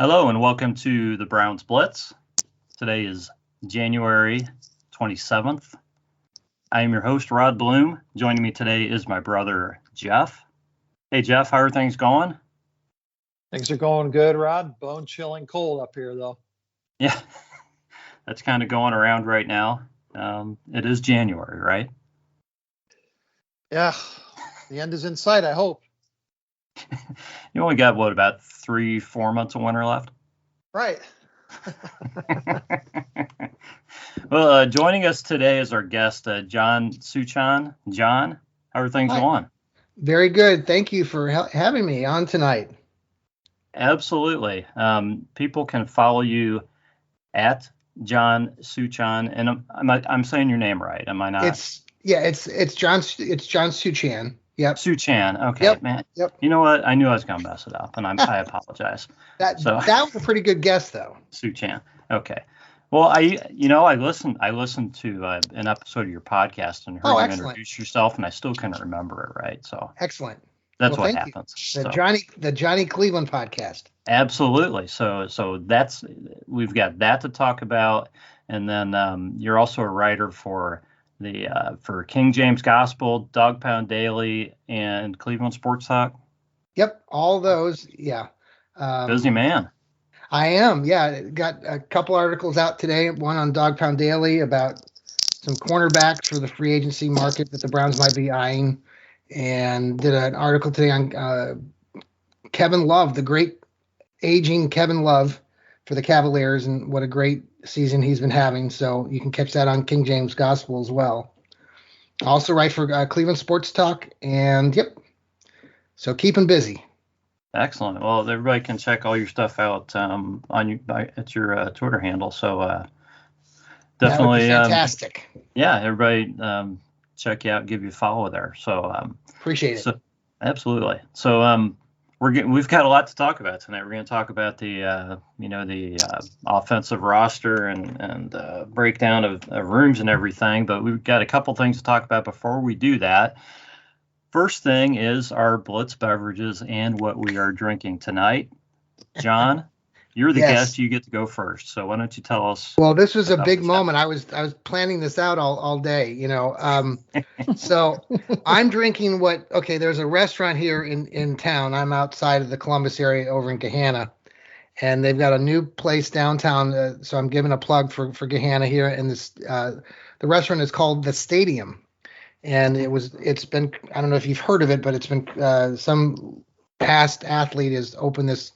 Hello and welcome to the Browns Blitz. Today is January 27th. I am your host, Rod Bloom. Joining me today is my brother, Jeff. Hey, Jeff, how are things going? Things are going good, Rod. Bone chilling cold up here, though. Yeah, that's kind of going around right now. It is January, right? Yeah, the end is in sight, I hope. You only got, about 3-4 months of winter left? Right. Well, joining us today is our guest, John Suchan. John, how are things going? Very good. Thank you for having me on tonight. Absolutely. People can follow you at John Suchan, and I'm saying your name right, am I not? It's John Suchan. Yep. Suchan. Okay, yep. Man. Yep. You know what? I knew I was going to mess it up, and I apologize. That was a pretty good guess, though. Suchan. Okay. Well, I listened to an episode of your podcast and heard you introduce yourself, and I still couldn't remember it right. So excellent. That's what happens. The Johnny Cleveland podcast. Absolutely. So we've got that to talk about, and then you're also a writer for for King James Gospel, Dawg Pound Daily, and Cleveland Sports Talk. Yep, all those. Yeah. Busy man. I am. Yeah, got a couple articles out today. One on Dawg Pound Daily about some cornerbacks for the free agency market that the Browns might be eyeing, and did an article today on Kevin Love, the great aging Kevin Love for the Cavaliers, and what a great season he's been having. So you can catch that on King James Gospel as well. I also write for Cleveland Sports Talk, and so keeping busy. Excellent. Well, everybody can check all your stuff out at your Twitter handle. So definitely fantastic. Everybody check you out, give you a follow there. So appreciate it. Absolutely. So we've got a lot to talk about tonight. We're going to talk about the offensive roster and breakdown of rooms and everything. But we've got a couple things to talk about before we do that. First thing is our Blitz beverages and what we are drinking tonight. John, you're the guest. You get to go first. So why don't you tell us? Well, this was a big moment. I was planning this out all day, So I'm drinking there's a restaurant here in town. I'm outside of the Columbus area over in Gahanna, and they've got a new place downtown. So I'm giving a plug for Gahanna here. And this the restaurant is called The Stadium. And it's been, I don't know if you've heard of it, but it's been some past athlete has opened this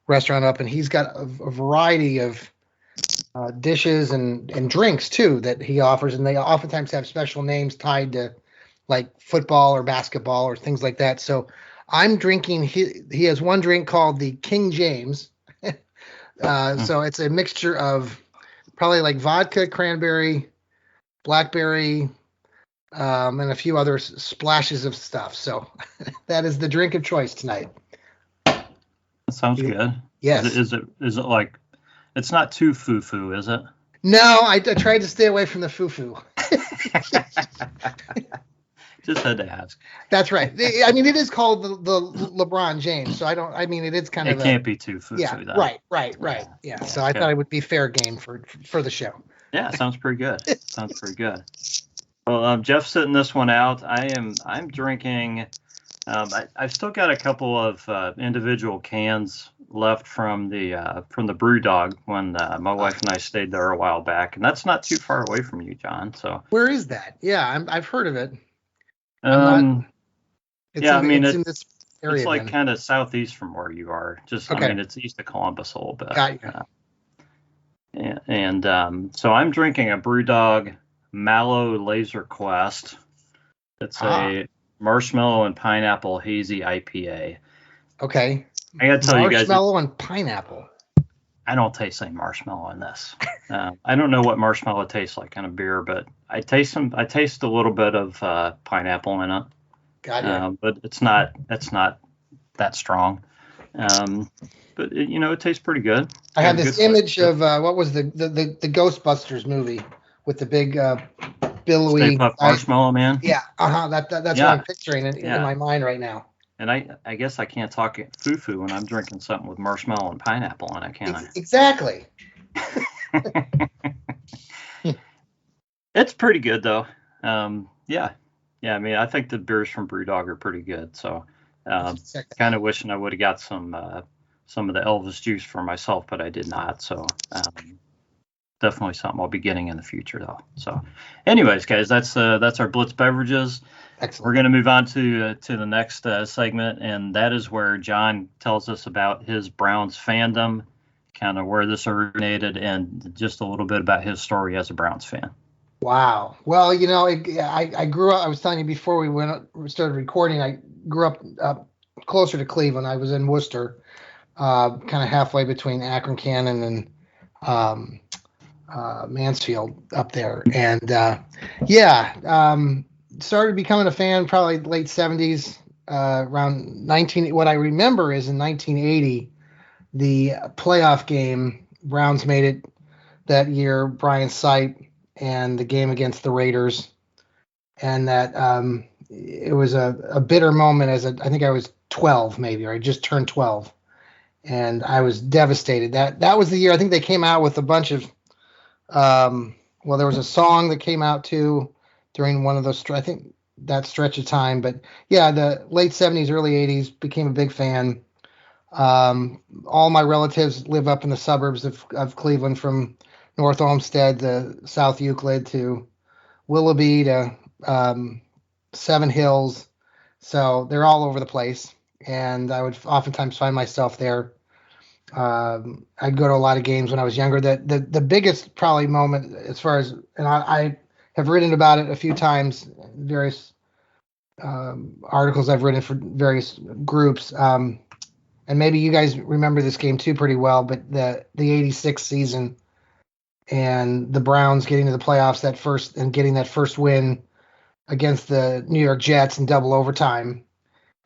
restaurant up, and he's got a variety of dishes and drinks too that he offers, and they oftentimes have special names tied to like football or basketball or things like that. So I'm drinking. He has one drink called the King James. So it's a mixture of probably like vodka, cranberry, blackberry. And a few other splashes of stuff. So that is the drink of choice tonight. That sounds good. Yes. Is it like, it's not too foo-foo, is it? No, I tried to stay away from the foo-foo. Just had to ask. That's right. I mean, it is called the LeBron James. So it is kind of. It can't be too foo-foo. Yeah. Though. Right. Yeah. So I thought it would be fair game for the show. Yeah. Sounds pretty good. Well, Jeff's sitting this one out. I'm drinking. I've still got a couple of individual cans left from the BrewDog when my wife and I stayed there a while back, and that's not too far away from you, John. So where is that? Yeah, I've heard of it. It's in this area. It's like kind of southeast from where you are. It's east of Columbus a little bit. Got you. So I'm drinking a BrewDog Mallow Laser Quest. It's a marshmallow and pineapple hazy IPA. Okay. I gotta tell you guys, marshmallow and pineapple. I don't taste any marshmallow in this. I don't know what marshmallow tastes like in a beer, but I taste a little bit of pineapple in it. Got you. But it's not that strong. But it tastes pretty good. I have this image of what was the Ghostbusters movie with the big billowy Stay Puft Marshmallow Man. Yeah, that's what I'm picturing in my mind right now. And I guess I can't talk foo-foo when I'm drinking something with marshmallow and pineapple on it, can I? Exactly. It's pretty good though. Yeah. I mean, I think the beers from BrewDog are pretty good. So, kind of wishing I would have got some of the Elvis juice for myself, but I did not. So, definitely something I'll be getting in the future though. So, anyways, guys, that's our Blitz beverages. Excellent. We're going to move on to the next segment, and that is where John tells us about his Browns fandom, kind of where this originated, and just a little bit about his story as a Browns fan. Wow. Well, I grew up. I was telling you before we started recording. I grew up closer to Cleveland. I was in Worcester, kind of halfway between Akron, Cannon, and Mansfield up there. And started becoming a fan probably late 70s. Around what I remember is in 1980, the playoff game. Browns made it that year. Brian Sight. And the game against the Raiders, and that it was a bitter moment. I think I was 12 maybe, or I just turned 12, and I was devastated. That was the year I think they came out with a bunch of there was a song that came out too during one of those I think that stretch of time. But yeah, the late 70s, early 80s, became a big fan. All my relatives live up in the suburbs of Cleveland, from North Olmsted to South Euclid to Willoughby to Seven Hills. So they're all over the place. And I would oftentimes find myself there. I'd go to a lot of games when I was younger. The biggest probably moment as far as, and I have written about it a few times, various articles I've written for various groups. And maybe you guys remember this game too pretty well, but the 86 season, and the Browns getting to the playoffs getting that first win against the New York Jets in double overtime.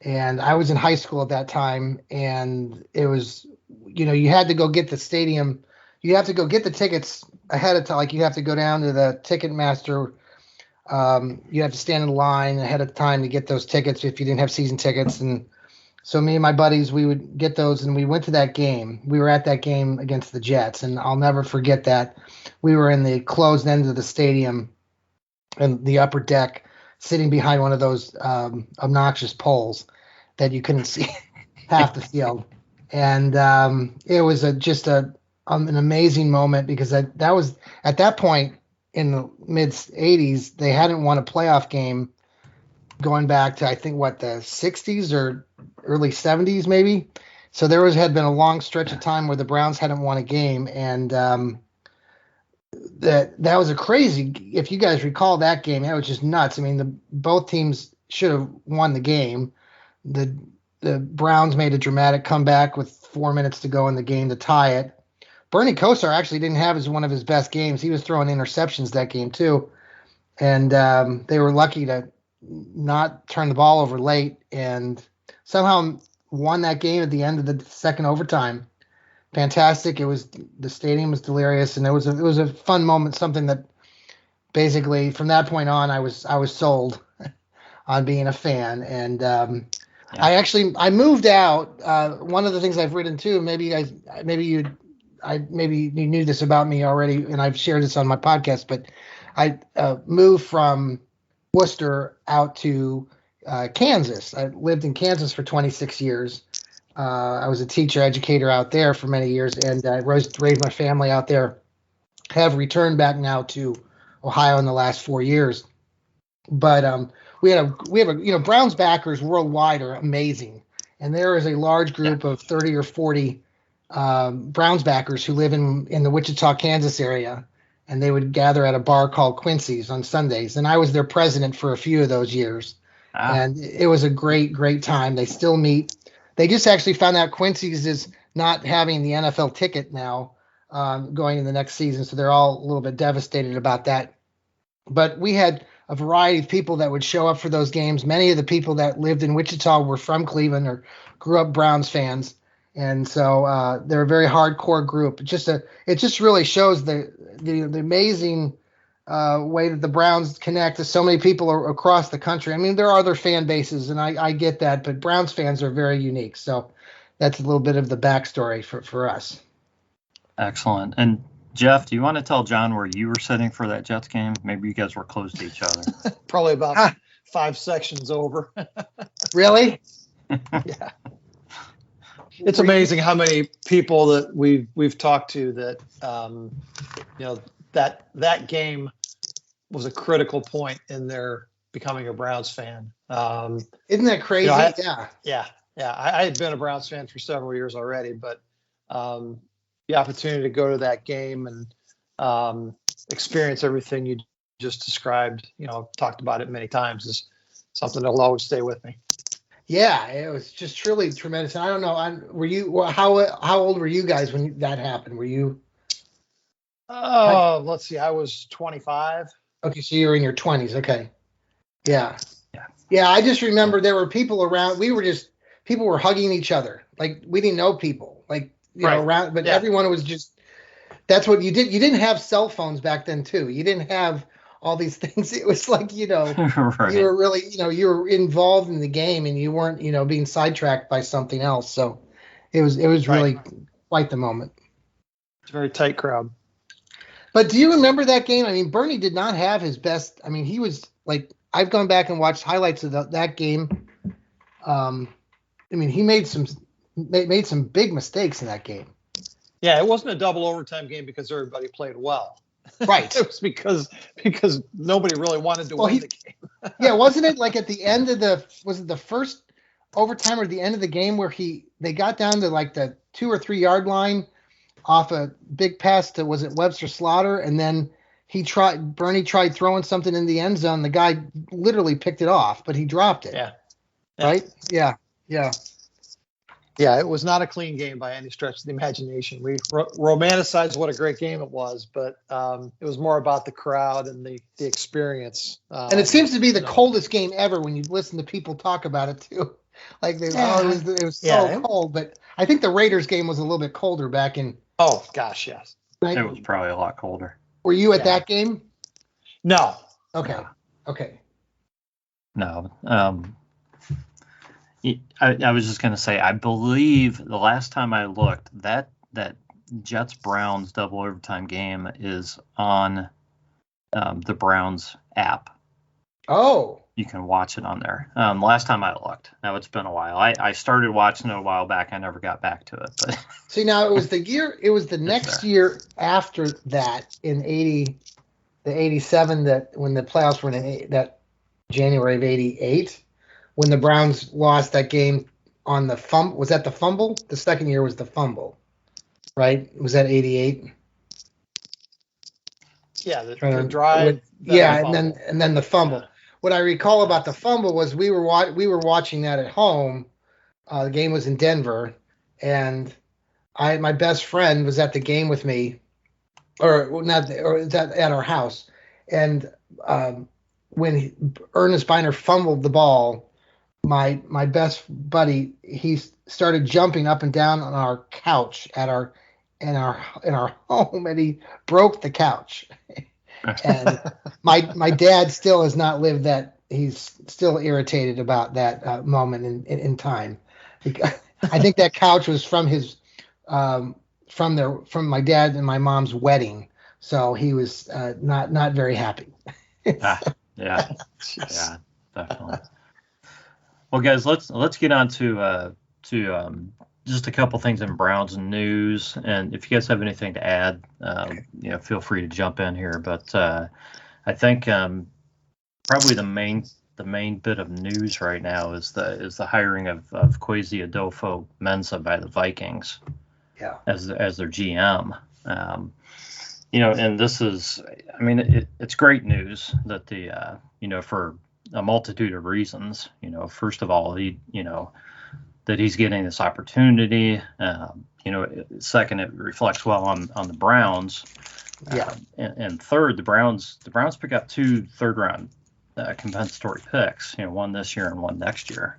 And I was in high school at that time, and it was, you had to go get the stadium. You have to go get the tickets ahead of time. Like, you have to go down to the ticket master. You have to stand in line ahead of time to get those tickets if you didn't have season tickets. And so me and my buddies, we would get those, and we went to that game. We were at that game against the Jets, and I'll never forget that. We were in the closed end of the stadium and the upper deck, sitting behind one of those obnoxious poles that you couldn't see half the field. And it was just an amazing moment, because that was at that point in the mid 80s, they hadn't won a playoff game going back to, I think, the 60s or early 70s maybe. So had been a long stretch of time where the Browns hadn't won a game, and that was a crazy. If you guys recall that game, that was just nuts. I mean, both teams should have won the game. The Browns made a dramatic comeback with 4 minutes to go in the game to tie it. Bernie Kosar actually didn't have one of his best games. He was throwing interceptions that game too, and they were lucky to not turn the ball over late, and somehow won that game at the end of the second overtime. Fantastic. The stadium was delirious, and it was a fun moment, something that basically from that point on I was sold on being a fan. And I moved out. One of the things I've written too, maybe you knew this about me already, and I've shared this on my podcast, but I moved from Worcester out to Kansas. I lived in Kansas for 26 years. I was a teacher, educator out there for many years, and I raised my family out there. Have returned back now to Ohio in the last 4 years. But we have Browns backers worldwide are amazing, and there is a large group of 30 or 40 Browns backers who live in the Wichita, Kansas area, and they would gather at a bar called Quincy's on Sundays, and I was their president for a few of those years. And it was a great, great time. They still meet. They just actually found out Quincy's is not having the NFL ticket now going in the next season, so they're all a little bit devastated about that. But we had a variety of people that would show up for those games. Many of the people that lived in Wichita were from Cleveland or grew up Browns fans, and so they're a very hardcore group. It just really shows the amazing way that the Browns connect to so many people across the country. I mean, there are other fan bases, and I get that, but Browns fans are very unique. So that's a little bit of the backstory for us. Excellent. And Jeff, do you want to tell John where you were sitting for that Jets game? Maybe you guys were close to each other. Probably about 5 sections over. Really? Yeah. It's amazing how many people that we've talked to that that game was a critical point in their becoming a Browns fan. Isn't that crazy? Yeah. I had been a Browns fan for several years already, but the opportunity to go to that game and experience everything you just described, talked about it many times, is something that'll always stay with me. Yeah, it was just truly tremendous. And I don't know, how old were you guys when that happened? Were you? Let's see, I was 25. Okay, so you were in your 20s. Okay. Yeah. I just remember there were people around. People were hugging each other. Like, we didn't know people, like, around, but everyone was just, that's what you did. You didn't have cell phones back then too. You didn't have all these things. It was like, right. You were really, you were involved in the game, and you weren't, being sidetracked by something else. So it was really quite the moment. It's a very tight crowd. But do you remember that game? I mean, Bernie did not have his best. I mean, he was like, I've gone back and watched highlights of that game. I mean, he made some big mistakes in that game. Yeah, it wasn't a double overtime game because everybody played well. Right. It was because nobody really wanted to win the game. Yeah, wasn't it like at the end of was it the first overtime or the end of the game where they got down to like the 2 or 3 yard line off a big pass to, was it Webster Slaughter? And then Bernie tried throwing something in the end zone. The guy literally picked it off, but he dropped it. Yeah. Right? Yeah. Yeah, it was not a clean game by any stretch of the imagination. We romanticized what a great game it was, but it was more about the crowd and the experience. And it seems to be the coldest game ever when you listen to people talk about it too. Like it was so cold, but I think the Raiders game was a little bit colder back in. Oh gosh, yes. It was probably a lot colder. Were you at that game? No. Okay. Okay. No. I was just going to say, I believe the last time I looked, that Jets Browns double overtime game is on the Browns app. Oh. You can watch it on there. Last time I looked. Now it's been a while. I started watching it a while back. I never got back to it. But see, now it was the next year after that in the 87 that when the playoffs were in that January of 88. When the Browns lost that game on the fumble. Was that the fumble? The second year was the fumble, right? Was that 88? Yeah, the drive. And then the fumble. Yeah. What I recall about the fumble was we were watching that at home. The game was in Denver, and my best friend was at the game with me, or at our house. And when Ernest Biner fumbled the ball, my best buddy, he started jumping up and down on our couch in our home, and he broke the couch. And my dad still has not lived that. He's still irritated about that moment in time. I think that couch was from his from my dad and my mom's wedding, so he was not very happy. Yeah, definitely. Well, guys, let's get on to just a couple things in Browns news, and if you guys have anything to add, feel free to jump in here. But I think probably the main bit of news right now is the hiring of Kwesi Adolfo-Mesa by the Vikings, as their GM. And this is, I mean, it's great news that for a multitude of reasons. First of all, that he's getting this opportunity. Second, it reflects well on the Browns. And third, the Browns pick up 2 third-round compensatory picks. One this year and one next year.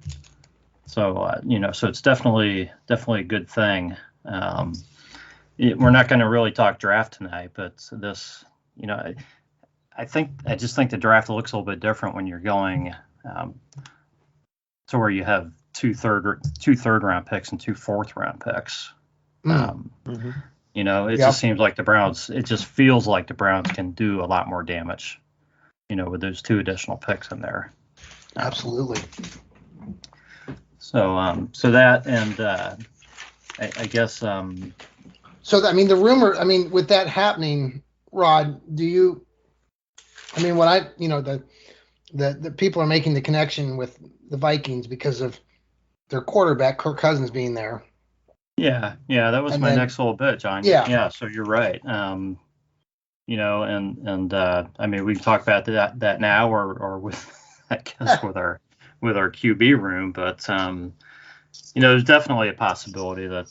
So so it's definitely a good thing. We're not going to really talk draft tonight, but this, I just think the draft looks a little bit different when you're going to where you have two third round picks and two fourth round picks. You know, it just seems like the Browns. It just feels like the Browns can do a lot more damage. You know, with those two additional picks in there. Absolutely. So that and I guess. So I mean, the rumor. I mean, with that happening, Rod, do you? I mean, what I the people are making the connection with the Vikings because of their quarterback Kirk Cousins being there. Yeah, that was my next little bit, John. Yeah. So you're right. You know, and I mean, we can talk about that now, or with I guess with our QB room, but you know, there's definitely a possibility that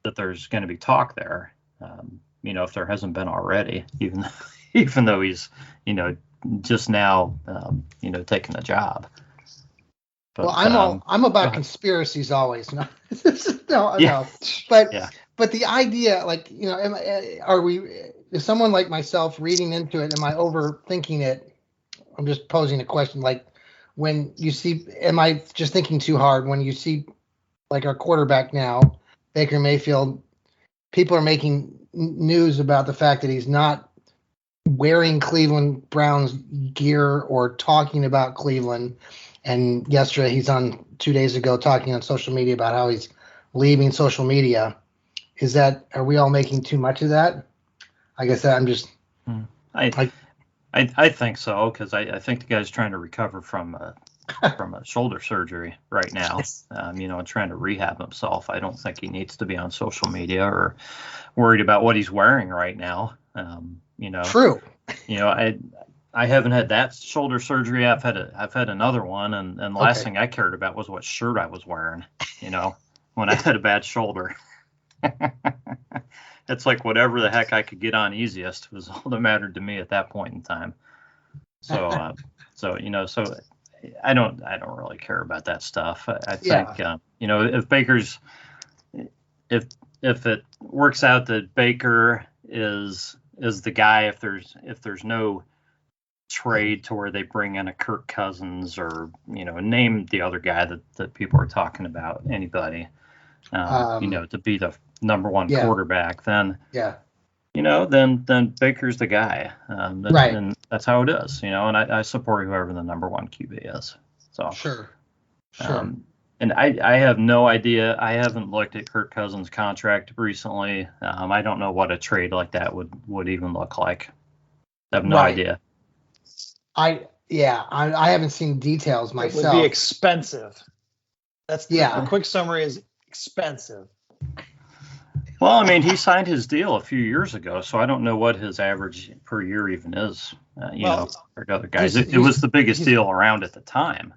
that there's going to be talk there. You know, if there hasn't been already, even though he's, you know, just now taking the job. But, well, I'm about conspiracies always. No, but the idea, like, you know, is someone like myself reading into it? Am I overthinking it? I'm just posing a question. Like, when you see, am I just thinking too hard? When you see, like, our quarterback now, Baker Mayfield, people are making news about the fact that he's not wearing Cleveland Browns gear or talking about Cleveland. And yesterday, 2 days ago, talking on social media about how he's leaving social media. Are we all making too much of that? I guess I'm just. I think so, because I think the guy's trying to recover from a shoulder surgery right now. You know, and trying to rehab himself. I don't think he needs to be on social media or worried about what he's wearing right now. You know. True. You know, I haven't had that shoulder surgery. I've had another one, and the last thing I cared about was what shirt I was wearing. You know, when I had a bad shoulder. It's like whatever the heck I could get on easiest was all that mattered to me at that point in time. So, you know, so I don't really care about that stuff. I think, you know, if it works out that Baker is the guy, if there's no trade to where they bring in a Kirk Cousins or, you know, name the other guy that people are talking about, anybody, you know, to be the number one quarterback, then you know, then Baker's the guy, right? And that's how it is, you know. And I support whoever the number one QB is. So sure. And I have no idea. I haven't looked at Kirk Cousins' contract recently. I don't know what a trade like that would even look like. I have no idea. I haven't seen details myself. It would be expensive. That's the quick summary is expensive. Well, I mean, he signed his deal a few years ago, so I don't know what his average per year even is. You know, for other guys, it was the biggest deal around at the time.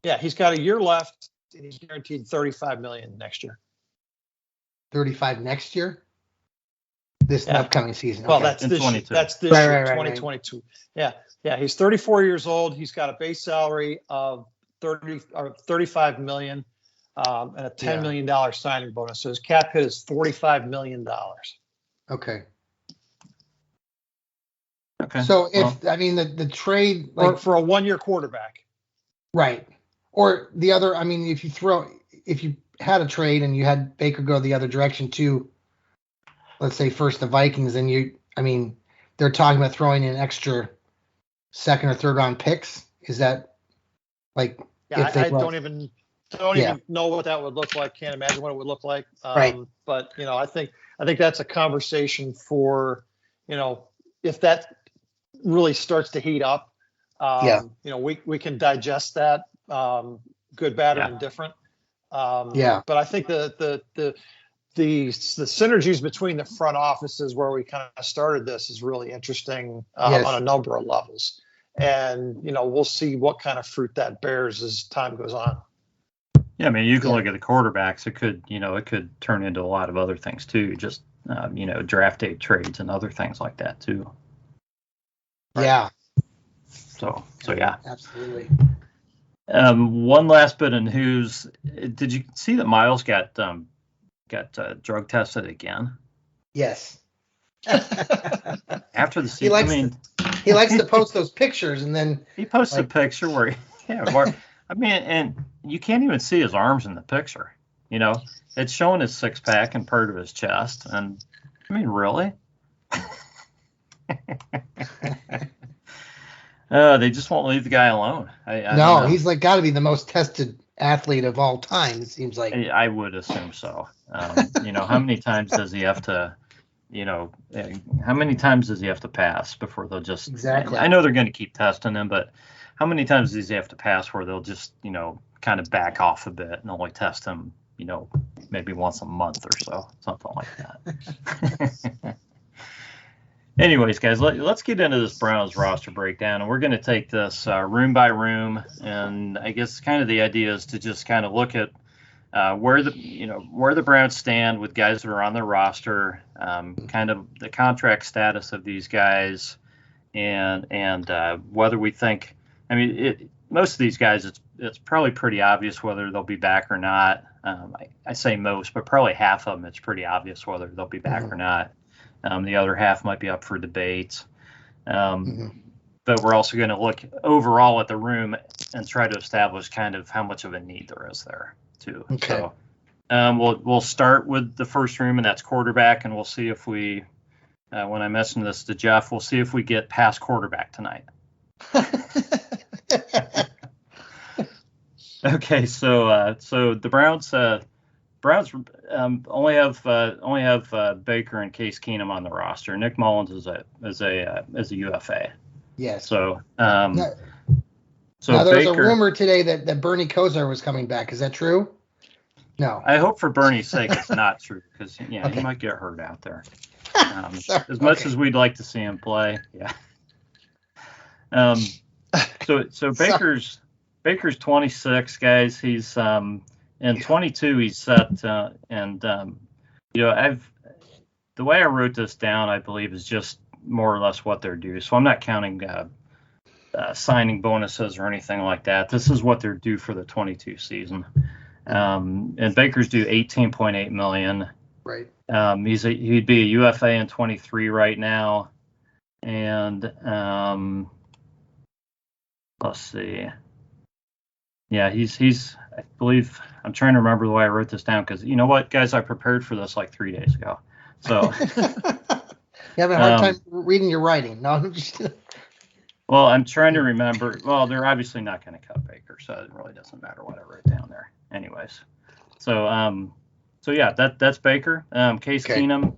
Yeah, he's got a year left, and he's guaranteed $35 million next year. 35 next year? This upcoming season. Well, that's this year. That's this year, 2022. Right. Yeah. He's 34 years old. He's got a base salary of $35 million. And a $10 million signing bonus. So his cap hit is $45 million. Okay. So I mean, the trade, like, for a 1 year quarterback. Right. Or the other, I mean, if you had a trade and you had Baker go the other direction to, let's say first the Vikings, then they're talking about throwing in extra second or third round picks. Is that like, I don't even know what that would look like. Can't imagine what it would look like. Right. But, you know, I think that's a conversation for, you know, if that really starts to heat up, you know, we can digest that, good, bad, or indifferent. But I think the synergies between the front offices where we kind of started this is really interesting on a number of levels. And, you know, we'll see what kind of fruit that bears as time goes on. Yeah, I mean, you can look at the quarterbacks. It could turn into a lot of other things too. Just you know, draft day trades and other things like that too. Right? Yeah. So yeah. Absolutely. One last bit in news. Did you see that Myles got drug tested again? Yes. After the He season, likes he likes to post those pictures, and then he posts a picture where, and you can't even see his arms in the picture. It's showing his six pack and part of his chest, and really? They just won't leave the guy alone. I don't know. He's got to be the most tested athlete of all time. It seems like. I would assume so. How many times does he have to? How many times does he have to pass before they'll just? Exactly. I know they're going to keep testing him, but how many times does he have to pass where they'll just kind of back off a bit and only test him maybe once a month or so, something like that. Anyways, guys, let's get into this Browns roster breakdown, and we're going to take this room by room. And I guess kind of the idea is to just kind of look at where the Browns stand with guys that are on their roster, kind of the contract status of these guys, and whether we think. Most of these guys, it's probably pretty obvious whether they'll be back or not. I say most, but probably half of them, it's pretty obvious whether they'll be back or not. The other half might be up for debate. But we're also going to look overall at the room and try to establish kind of how much of a need there is there, too. Okay. So we'll start with the first room, and that's quarterback, and we'll see if we, when I mentioned this to Jeff, we'll see if we get past quarterback tonight. Okay, so the Browns only have Baker and Case Keenum on the roster. Nick Mullins is a UFA. Yes. So now there was a rumor today that Bernie Kosar was coming back. Is that true? No. I hope for Bernie's sake it's not true, because he might get hurt out there. As much as we'd like to see him play, yeah. So Baker's 26, guys. He's in 22. He's set, and the way I wrote this down, I believe, is just more or less what they're due. So I'm not counting signing bonuses or anything like that. This is what they're due for the 22 season. And Baker's due $18.8 million. Right. He'd be a UFA in 23 right now, and let's see. Yeah, he's. I believe I'm trying to remember the way I wrote this down, because you know what, guys, I prepared for this like 3 days ago. So you have a hard time reading your writing. No, I'm just. Well, I'm trying to remember. Well, they're obviously not going to cut Baker, so it really doesn't matter what I wrote down there. Anyways, so yeah, that's Baker. Case Keenum.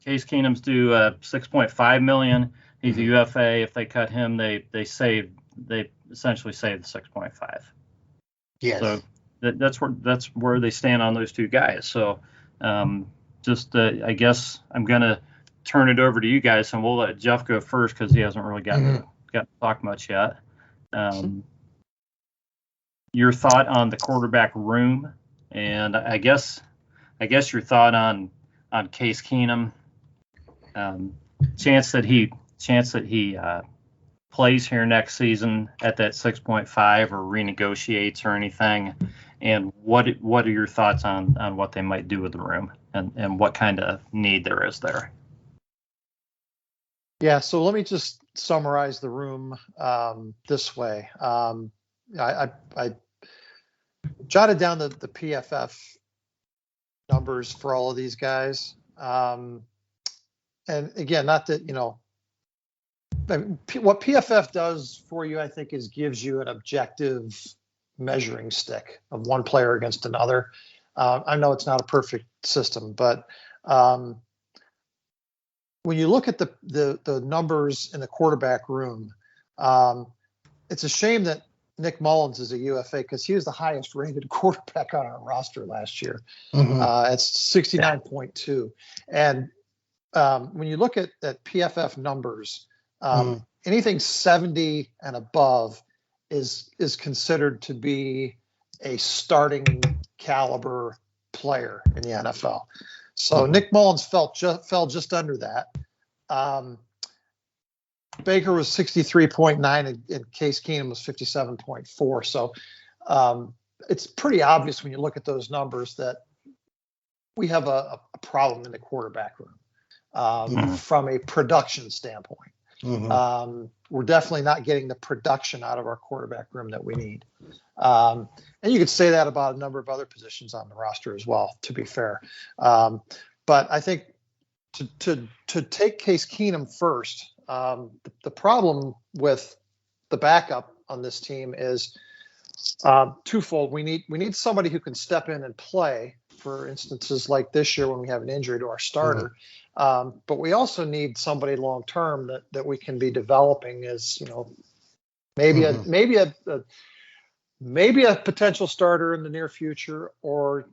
Case Keenum's due $6.5 million. He's a UFA. If they cut him, they essentially save the 6.5. Yes. So that's where they stand on those two guys. So I guess I'm gonna turn it over to you guys, and we'll let Jeff go first because he hasn't really got to talk much yet. Your thought on the quarterback room, and I guess your thought on Case Keenum. Chance that he plays here next season at that 6.5 or renegotiates or anything, and what are your thoughts on what they might do with the room and what kind of need there is there? Yeah, so let me just summarize the room this way. I jotted down the PFF numbers for all of these guys, and again, not that what PFF does for you, I think, is gives you an objective measuring stick of one player against another. I know it's not a perfect system, but when you look at the numbers in the quarterback room, it's a shame that Nick Mullins is a UFA because he was the highest rated quarterback on our roster last year. It's 69.2. And when you look at PFF numbers, anything 70 and above is considered to be a starting caliber player in the NFL. So Nick Mullins fell just under that. Baker was 63.9 and Case Keenum was 57.4. So it's pretty obvious when you look at those numbers that we have a problem in the quarterback room. from a production standpoint. We're definitely not getting the production out of our quarterback room that we need. And you could say that about a number of other positions on the roster as well, to be fair. But I think to take Case Keenum first, the problem with the backup on this team is twofold. We need somebody who can step in and play for instances like this year when we have an injury to our starter. But we also need somebody long term that we can be developing as, maybe a potential starter in the near future, or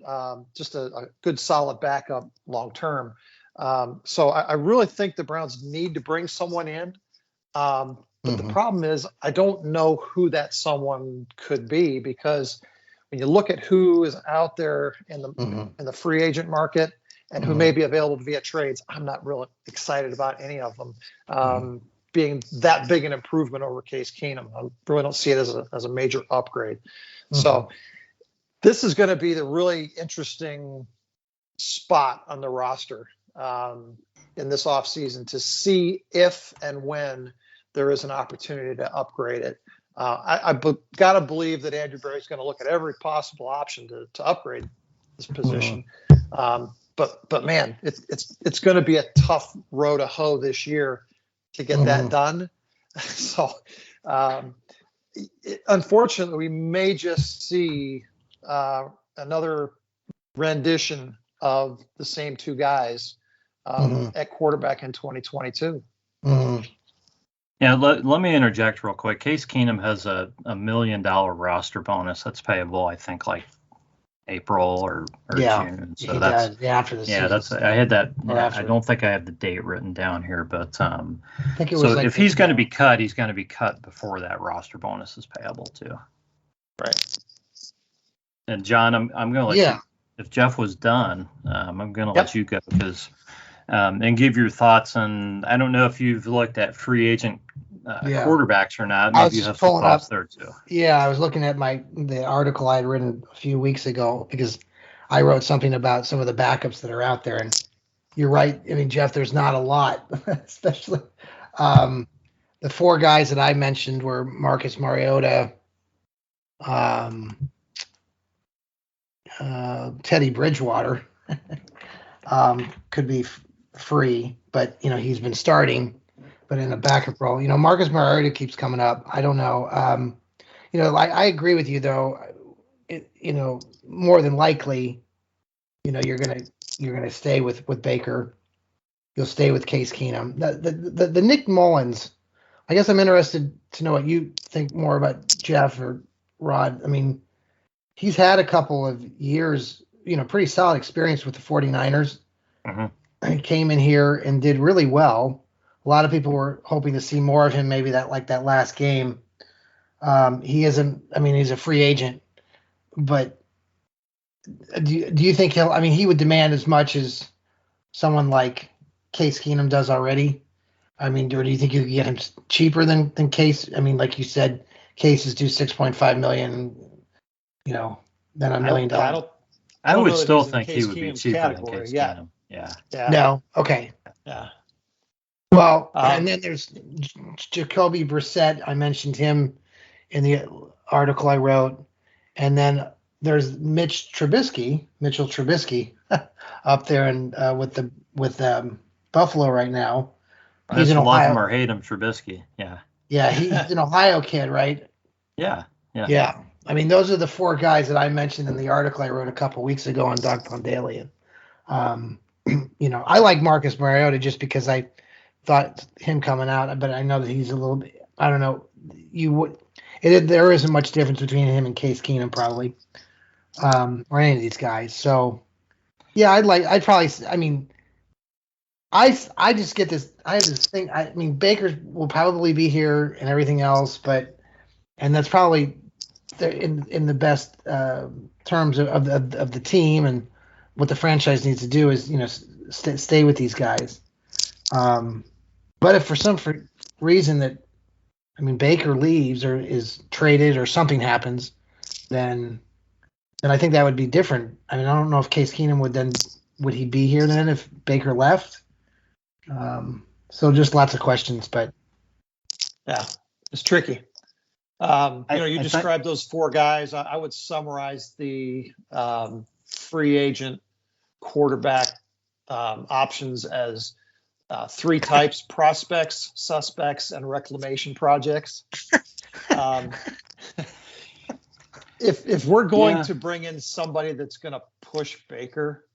just a good solid backup long term. So I really think the Browns need to bring someone in. But the problem is I don't know who that someone could be, because when you look at who is out there in the free agent market and who may be available via trades, I'm not really excited about any of them being that big an improvement over Case Keenum. I really don't see it as a major upgrade. So this is going to be the really interesting spot on the roster in this offseason to see if and when there is an opportunity to upgrade it. I got to believe that Andrew Berry's going to look at every possible option to upgrade this position. But man, it's going to be a tough row to hoe this year to get that done. So unfortunately, we may just see another rendition of the same two guys at quarterback in 2022. Yeah, let me interject real quick. Case Keenum has a $1 million roster bonus that's payable, I think, like April or June. So that's after the season. I had that. I don't think I have the date written down here, but I think it was so like if he's going to be cut, he's going to be cut before that roster bonus is payable too. Right. And John, I'm going to let you. If Jeff was done, I'm going to let you go because. And give your thoughts on. I don't know if you've looked at free agent quarterbacks or not. Maybe you have some thoughts there too. Yeah, I was looking at the article I had written a few weeks ago because I wrote something about some of the backups that are out there. And you're right. I mean, Jeff, there's not a lot, especially the four guys that I mentioned were Marcus Mariota, Teddy Bridgewater. Could be free, but he's been starting, but in a backup role. Marcus Mariota keeps coming up. I don't know. I agree with you though. More than likely, you're gonna stay with Baker. You'll stay with Case Keenum. The Nick Mullins. I guess I'm interested to know what you think more about Jeff or Rod. I mean, he's had a couple of years, pretty solid experience with the 49ers. He came in here and did really well. A lot of people were hoping to see more of him, maybe that last game. He isn't. I mean, he's a free agent, but do you think he would demand as much as someone like Case Keenum does already? I mean, or do you think you could get him cheaper than Case? I mean, like you said, Case is due $6.5 million. Then $1 million. I would still think he would be cheaper than Case Keenum. Yeah. No. Okay. Yeah. Well, and then there's Jacoby Brissette. I mentioned him in the article I wrote, and then there's Mitchell Trubisky, up there and with Buffalo right now. He's in Ohio. Love him or hate him, Trubisky. Yeah. Yeah, he's an Ohio kid, right? Yeah. I mean, those are the four guys that I mentioned in the article I wrote a couple weeks ago on Dawg Pound Daily. And, I like Marcus Mariota just because I thought him coming out, but I know that he's a little bit, I don't know, there isn't much difference between him and Case Keenum probably, or any of these guys. So, yeah, I just get this, I have this thing, Baker will probably be here and everything else, and that's probably in the best terms of the team, and what the franchise needs to do is stay with these guys. But if for some reason that Baker leaves or is traded or something happens, then I think that would be different. I don't know if Case Keenum would he be here then if Baker left? So just lots of questions, but Yeah, it's tricky. You described those four guys. I would summarize the free agent quarterback options as three types: prospects, suspects, and reclamation projects. If we're going to bring in somebody that's going to push Baker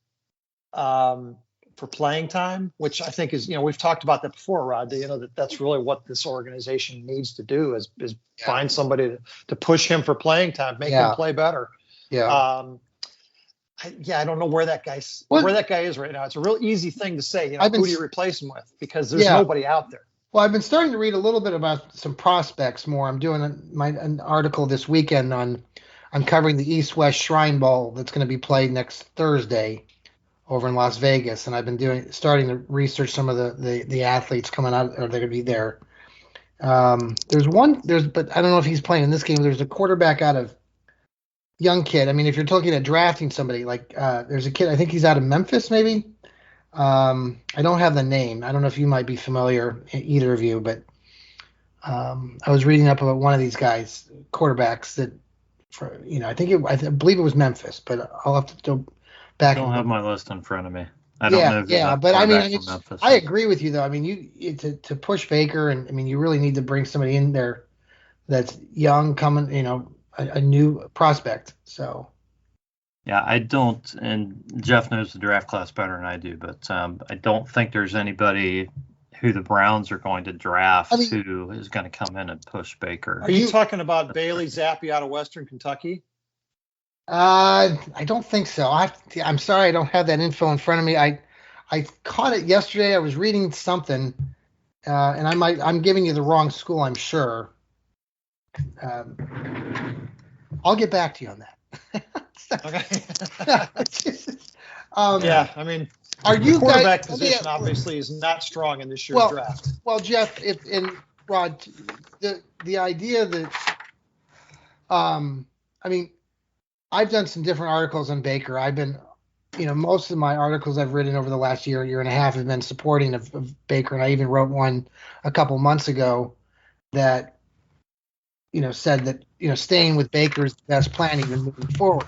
for playing time, which I think is, we've talked about that before, Rod, that's really what this organization needs to do is find somebody to push him for playing time, make him play better. Yeah. I don't know where that guy is right now. It's a real easy thing to say, who do you replace him with? Because there's nobody out there. Well, I've been starting to read a little bit about some prospects more. I'm doing an article this weekend on uncovering the East-West Shrine Bowl that's going to be played next Thursday over in Las Vegas, and I've been starting to research some of the athletes coming out, or they're going to be there. But I don't know if he's playing in this game. There's a quarterback out of young kid. I mean, if you're looking at drafting somebody, like there's a kid, I think he's out of Memphis, maybe. I don't have the name. I don't know if you might be familiar, either of you, but I was reading up about one of these guys, quarterbacks that, I believe it was Memphis, but I'll have to go back. I don't have my list in front of me. I don't know. Yeah, but I mean, I agree with you though. I mean, to push Baker, and I mean, you really need to bring somebody in there that's young, coming, a new prospect. So. Yeah, I don't, and Jeff knows the draft class better than I do, but I don't think there's anybody who the Browns are going to draft who is going to come in and push Baker. Are you talking about Bailey Zappi out of Western Kentucky? I don't think so. I'm sorry, I don't have that info in front of me. I caught it yesterday. I was reading something, and I'm giving you the wrong school, I'm sure. I'll get back to you on that. Okay. I mean, quarterback position obviously is not strong in this year's draft. Well, Jeff, and Rod, the idea that, I mean, I've done some different articles on Baker. I've been, most of my articles I've written over the last year and a half have been supporting of Baker, and I even wrote one a couple months ago that, said that, staying with Baker is the best planning and moving forward.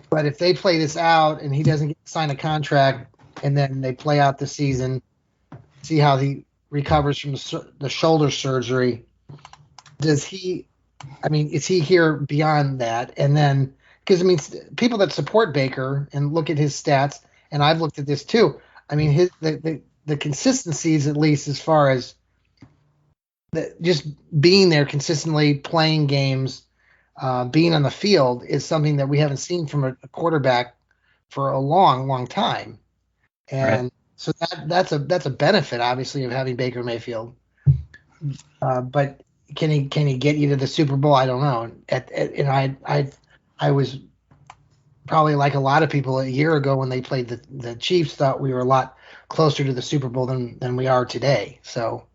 But if they play this out and he doesn't sign a contract, and then they play out the season, see how he recovers from the shoulder surgery, is he here beyond that? And then, because, I mean, people that support Baker and look at his stats, and I've looked at this too, I mean, the consistencies, at least as far as just being there consistently, playing games, being on the field, is something that we haven't seen from a quarterback for a long, long time. And so that's a benefit, obviously, of having Baker Mayfield. But can he get you to the Super Bowl? I don't know. I was probably like a lot of people a year ago when they played the Chiefs, thought we were a lot closer to the Super Bowl than we are today. So.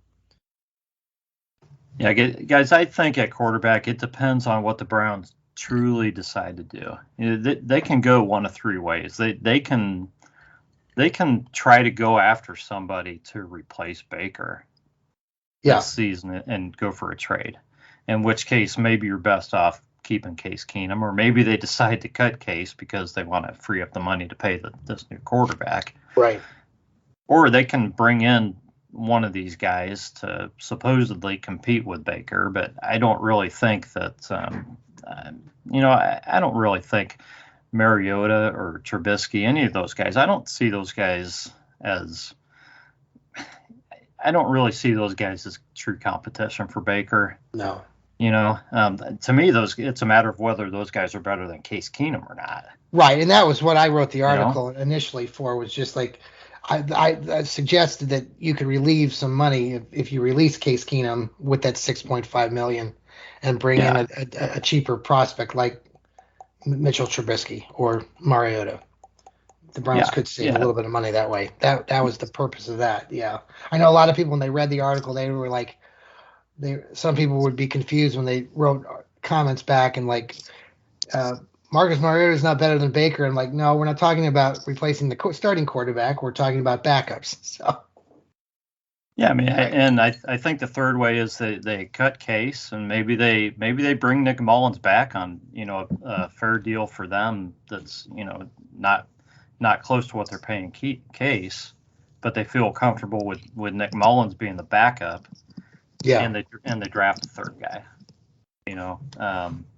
Yeah, guys, I think at quarterback, it depends on what the Browns truly decide to do. They can go one of three ways. They can try to go after somebody to replace Baker this season and go for a trade, in which case maybe you're best off keeping Case Keenum, or maybe they decide to cut Case because they want to free up the money to pay this new quarterback. Right. Or they can bring in one of these guys to supposedly compete with Baker, but I don't really think that, I don't really think Mariota or Trubisky, any of those guys, I don't really see those guys as true competition for Baker. No. To me, it's a matter of whether those guys are better than Case Keenum or not. Right, and that was what I wrote the article initially for, was just like, I suggested that you could relieve some money if you release Case Keenum with that $6.5 million and bring in a cheaper prospect like Mitchell Trubisky or Mariota. The Browns could save a little bit of money that way. That was the purpose of that. Yeah, I know a lot of people, when they read the article, they were like, some people would be confused when they wrote comments back and like, Marcus Mariota is not better than Baker. I'm like, no, we're not talking about replacing the starting quarterback. We're talking about backups. So. Yeah, I mean, I think the third way is they cut Case, and maybe they bring Nick Mullins back on a fair deal for them that's not close to what they're paying Case, but they feel comfortable with Nick Mullins being the backup. Yeah, and they draft the third guy.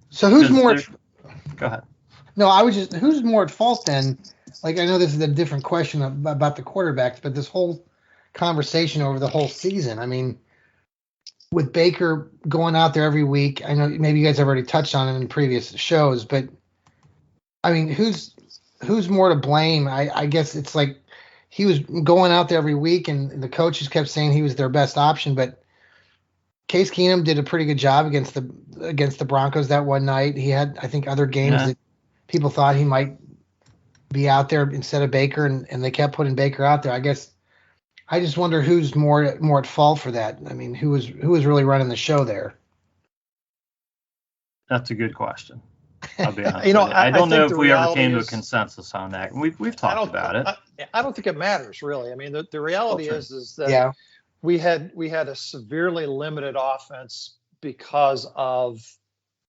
So who's more? Go ahead. No, who's more at fault then? Like, I know this is a different question about the quarterbacks, but this whole conversation over the whole season. I mean, with Baker going out there every week, I know maybe you guys have already touched on it in previous shows, but I mean, who's more to blame? I guess it's like he was going out there every week, and the coaches kept saying he was their best option, but Case Keenum did a pretty good job against the Broncos that one night. He had, I think, other games that people thought he might be out there instead of Baker, and they kept putting Baker out there. I guess I just wonder who's more at fault for that. I mean, who was really running the show there? That's a good question. I'll be honest. I don't know if we ever came to a consensus on that. We've talked about it. I don't think it matters really. I mean, the reality is that we had a severely limited offense because of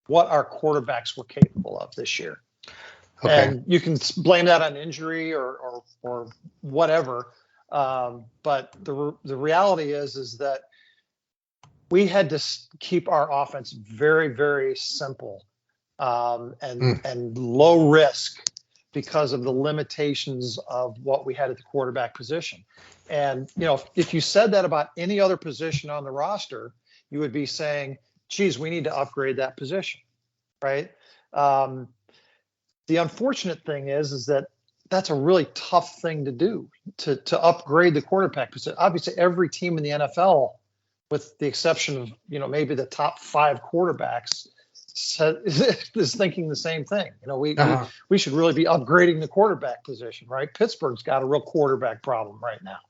what our quarterbacks were capable of this year. Okay. And you can blame that on injury or whatever. But the reality is that we had to keep our offense very, very simple and low risk because of the limitations of what we had at the quarterback position. And, if you said that about any other position on the roster, you would be saying, geez, we need to upgrade that position, right? The unfortunate thing is that that's a really tough thing to do, to upgrade the quarterback position. Obviously, every team in the NFL, with the exception of, maybe the top 5 quarterbacks, is thinking the same thing. We should really be upgrading the quarterback position, right? Pittsburgh's got a real quarterback problem right now,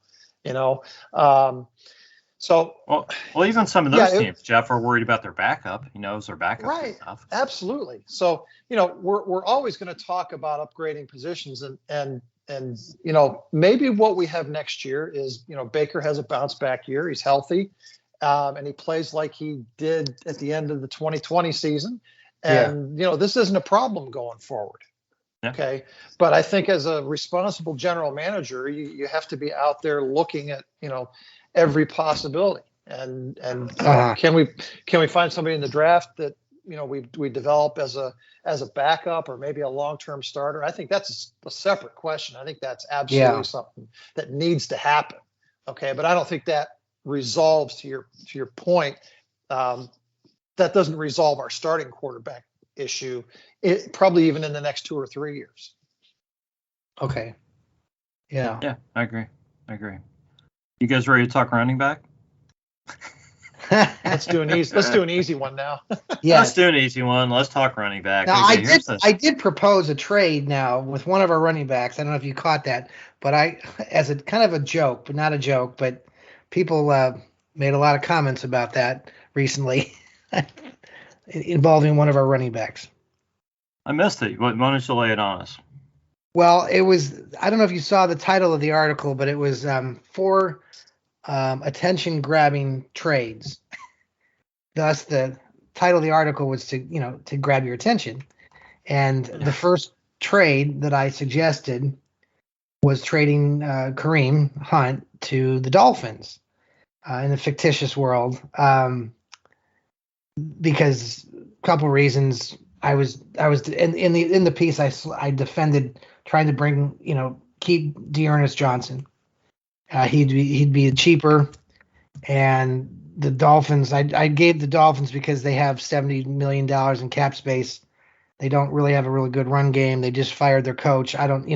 So, well, even some of those teams, Jeff, are worried about their backup. Is their backup right? Enough? Absolutely. So, we're always going to talk about upgrading positions, and maybe what we have next year is, Baker has a bounce back year. He's healthy, and he plays like he did at the end of the 2020 season. And this isn't a problem going forward. Yeah. Okay, but I think as a responsible general manager, you have to be out there looking at every possibility, and can we find somebody in the draft that we develop as a backup or maybe a long-term starter? I think that's a separate question. I think that's absolutely something that needs to happen. Okay, but I don't think that resolves to your point. That doesn't resolve our starting quarterback issue. Probably even in the next 2 or 3 years. Okay. Yeah. Yeah, I agree. You guys ready to talk running back? Let's do an easy one now. Yeah. Let's do an easy one. Let's talk running back. Now, I did propose a trade now with one of our running backs. I don't know if you caught that, but as a kind of a joke, but not a joke, but people made a lot of comments about that recently involving one of our running backs. I missed it. Why don't you lay it on us? Well, it was, I don't know if you saw the title of the article, but it was 4 attention-grabbing trades. Thus, the title of the article was to grab your attention. And the first trade that I suggested was trading Kareem Hunt to the Dolphins in the fictitious world, because a couple reasons. I was in the piece I defended trying to keep Ernest Johnson. He'd be cheaper, and the Dolphins. I gave the Dolphins because they have $70 million in cap space. They don't really have a really good run game. They just fired their coach. I don't,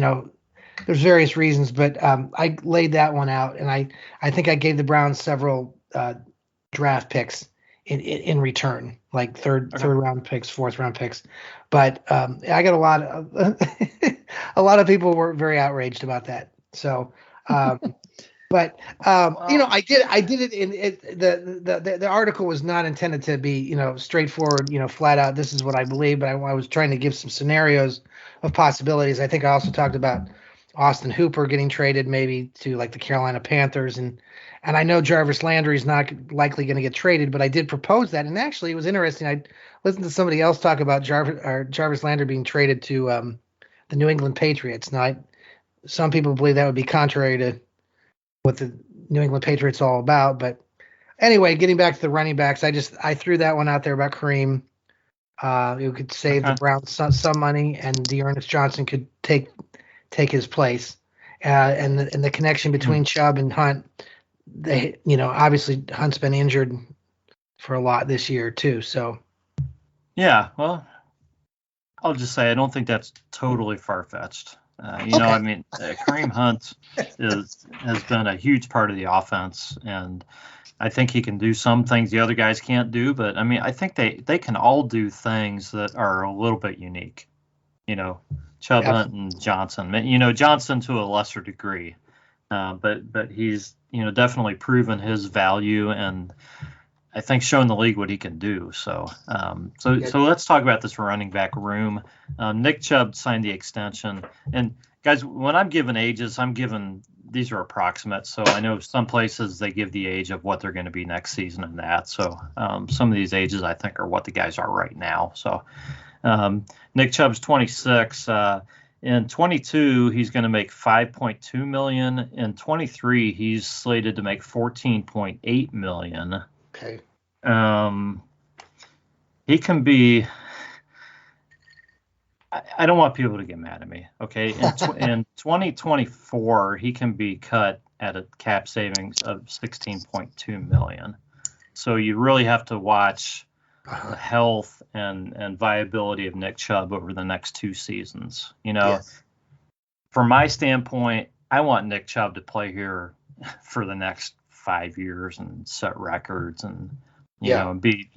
there's various reasons, but I laid that one out, and I think I gave the Browns several draft picks in return, like third round picks, 4th round picks. But I got a lot of people were very outraged about that. So, but I did it in it. The article was not intended to be straightforward, flat out. This is what I believe, but I was trying to give some scenarios of possibilities. I think I also talked about Austin Hooper getting traded maybe to like the Carolina Panthers, and I know Jarvis Landry is not likely going to get traded, but I did propose that, and actually it was interesting. I listened to somebody else talk about Jarvis Landry being traded to the New England Patriots. Now, some people believe that would be contrary to what the New England Patriots are all about, but anyway, getting back to the running backs, I threw that one out there about Kareem. It could save the Browns some money, and Ernest Johnson could take his place. And the connection between Chubb and Hunt, obviously Hunt's been injured for a lot this year too. So yeah, well, I'll just say I don't think that's totally far-fetched. Kareem Hunt has been a huge part of the offense, and I think he can do some things the other guys can't do. But I mean, I think they can all do things that are a little bit unique. Chubb, Hunt, and Johnson. Johnson to a lesser degree, but he's definitely proven his value, and I think shown the league what he can do. So let's talk about this running back room. Nick Chubb signed the extension, and guys, when I'm giving ages, these are approximate. So I know some places they give the age of what they're going to be next season and that. So some of these ages I think are what the guys are right now. So Nick Chubb's 26. In 22, he's going to make $5.2 million. In 23, he's slated to make $14.8 million. Okay. He can be. I don't want people to get mad at me. Okay. In 2024, he can be cut at a cap savings of $16.2 million. So you really have to watch the health and viability of Nick Chubb over the next 2 seasons. Yes. From my standpoint, I want Nick Chubb to play here for the next 5 years and set records and and be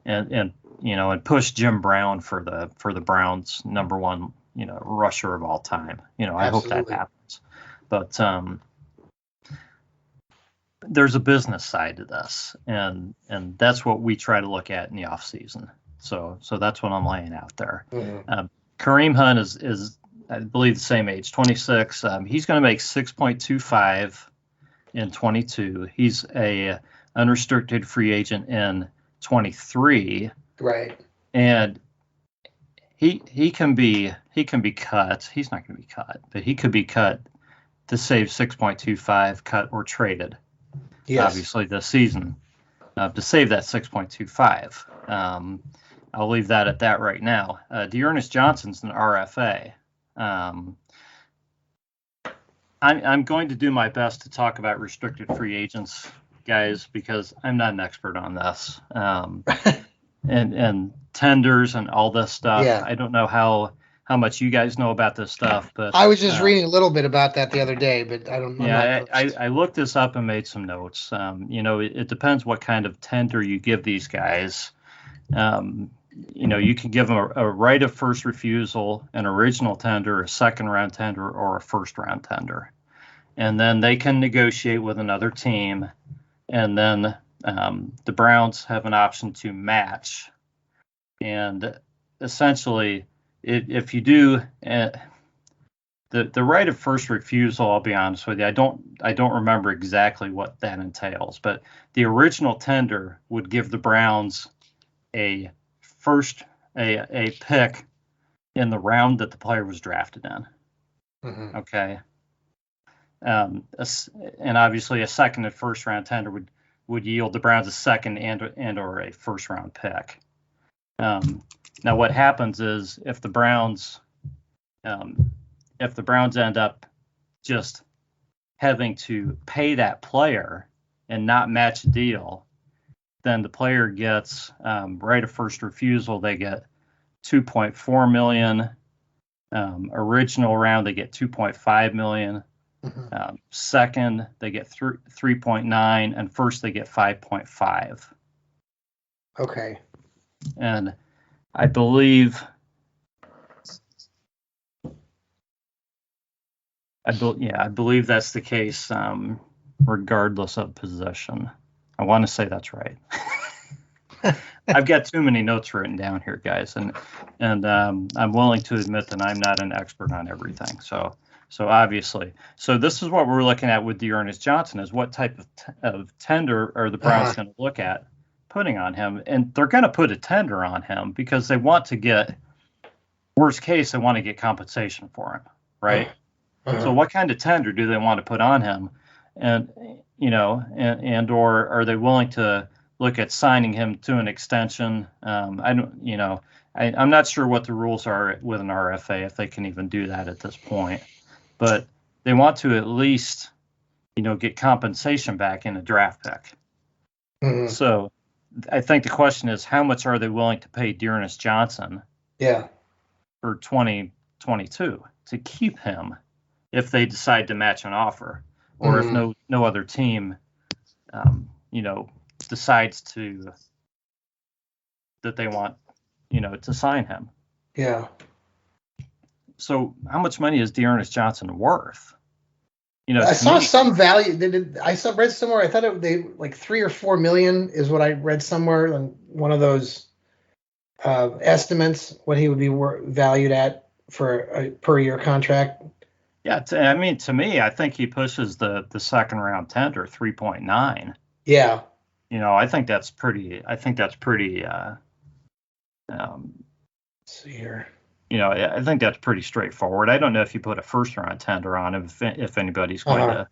and push Jim Brown for the Browns #1 rusher of all time. I hope that happens. But there's a business side to this, and that's what we try to look at in the off season. So that's what I'm laying out there. Mm-hmm. Kareem Hunt is I believe the same age, 26. He's going to make 6.25 in 22. He's a unrestricted free agent in 23. Right. And he can be cut. He's not going to be cut, but he could be cut to save 6.25, cut or traded. Yes. Obviously this season to save that 6.25. I'll leave that at that right now. Ernest Johnson's an RFA. I'm going to do my best to talk about restricted free agents, guys, because I'm not an expert on this. And tenders and all this stuff. Yeah. I don't know how much you guys know about this stuff, but I was just reading a little bit about that the other day, but I don't know. Yeah, I looked this up and made some notes. It depends what kind of tender you give these guys. You can give them a right of first refusal, an original tender, a second round tender, or a first round tender. And then they can negotiate with another team. And then the Browns have an option to match. And essentially, if you do the right of first refusal, I'll be honest with you, I don't remember exactly what that entails. But the original tender would give the Browns a pick in the round that the player was drafted in. Mm-hmm. Okay. And obviously a second and first round tender would yield the Browns a second and or a first round pick. Now what happens is if the Browns end up just having to pay that player and not match the deal, then the player gets right of first refusal. They get $2.4 million. Original round, they get $2.5 million. Mm-hmm. Second, they get 3.9, and first they get 5.5. Okay. And I believe that's the case, regardless of position. I want to say that's right. I've got too many notes written down here, guys, and I'm willing to admit that I'm not an expert on everything. So So obviously, so this is what we're looking at with Ernest Johnson is what type of tender are the Browns going to look at putting on him, and they're going to put a tender on him because they want to get, worst case, they want to get compensation for him, right? So what kind of tender do they want to put on him, and or are they willing to look at signing him to an extension? I'm not sure what the rules are with an RFA if they can even do that at this point. But they want to at least, get compensation back in a draft pick. So I think the question is, how much are they willing to pay Ernest Johnson for 2022 to keep him if they decide to match an offer, or if no other team, decides that they want, to sign him. Yeah. So how much money is Ernest Johnson worth? I saw some value. Read somewhere. I thought they like $3 or $4 million is what I read somewhere on one of those estimates. What he would be valued at for a per year contract. Yeah, to me, I think he pushes the second round tender 3.9. Yeah. I think that's pretty. Let's see here. I think that's pretty straightforward. I don't know if you put a first round tender on him if anybody's going to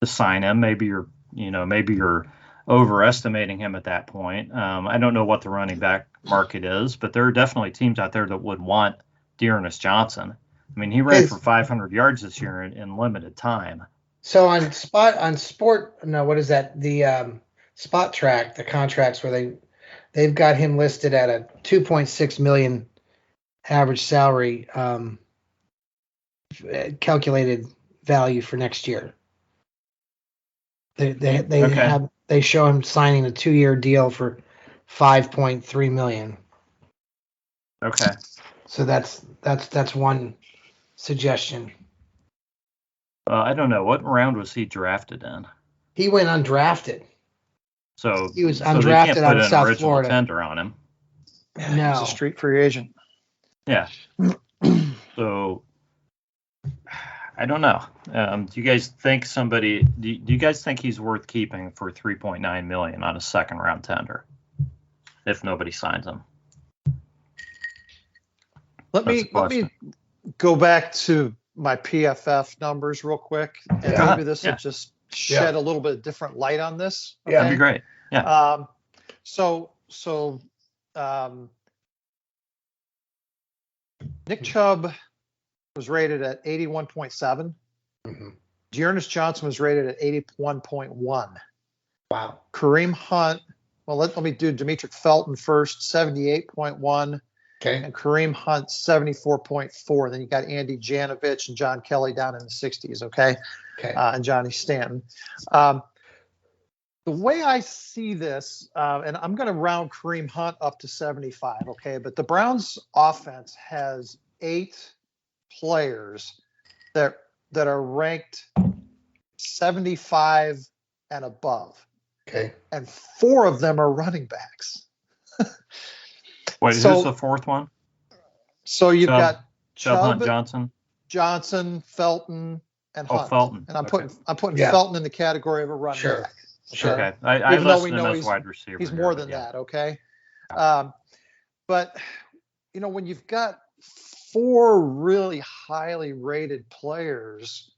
sign him. Maybe you're overestimating him at that point. I don't know what the running back market is, but there are definitely teams out there that would want Ernest Johnson. I mean, he ran for 500 yards this year in limited time. So what is that? The Spot Track, the contracts where they've got him listed at a $2.6 million average salary calculated value for next year. They show him signing a 2-year deal for $5.3 million. Okay. So that's one suggestion. I don't know, what round was he drafted in? He went undrafted. So he was they undrafted can't put out of an South original Florida. Tender on him. No, he's a street free agent. Yeah. So I don't know. Do you guys think do you guys think he's worth keeping for $3.9 million on a second round tender if nobody signs him? Let me go back to my PFF numbers real quick, and maybe this will just shed a little bit of different light on this. Okay? Yeah, that'd be great. Yeah. Nick Chubb was rated at 81.7. Ernest Johnson was rated at 81.1. Wow. Kareem Hunt, well, let me do Demetric Felton first, 78.1. Okay. And Kareem Hunt, 74.4. Then you got Andy Janovich and John Kelly down in the 60s, okay? And Johnny Stanton. The way I see this, and I'm going to round Kareem Hunt up to 75, okay? But the Browns offense has 8 players that are ranked 75 and above. Okay. And 4 of them are running backs. Wait, who's the fourth one? So you've got Chubb, Hunt, Johnson, Felton, and Hunt. Felton. And I'm putting Felton in the category of a running back. Sure. Okay. I listed him as wide receiver. He's more than that, okay? But, when you've got 4 really highly rated players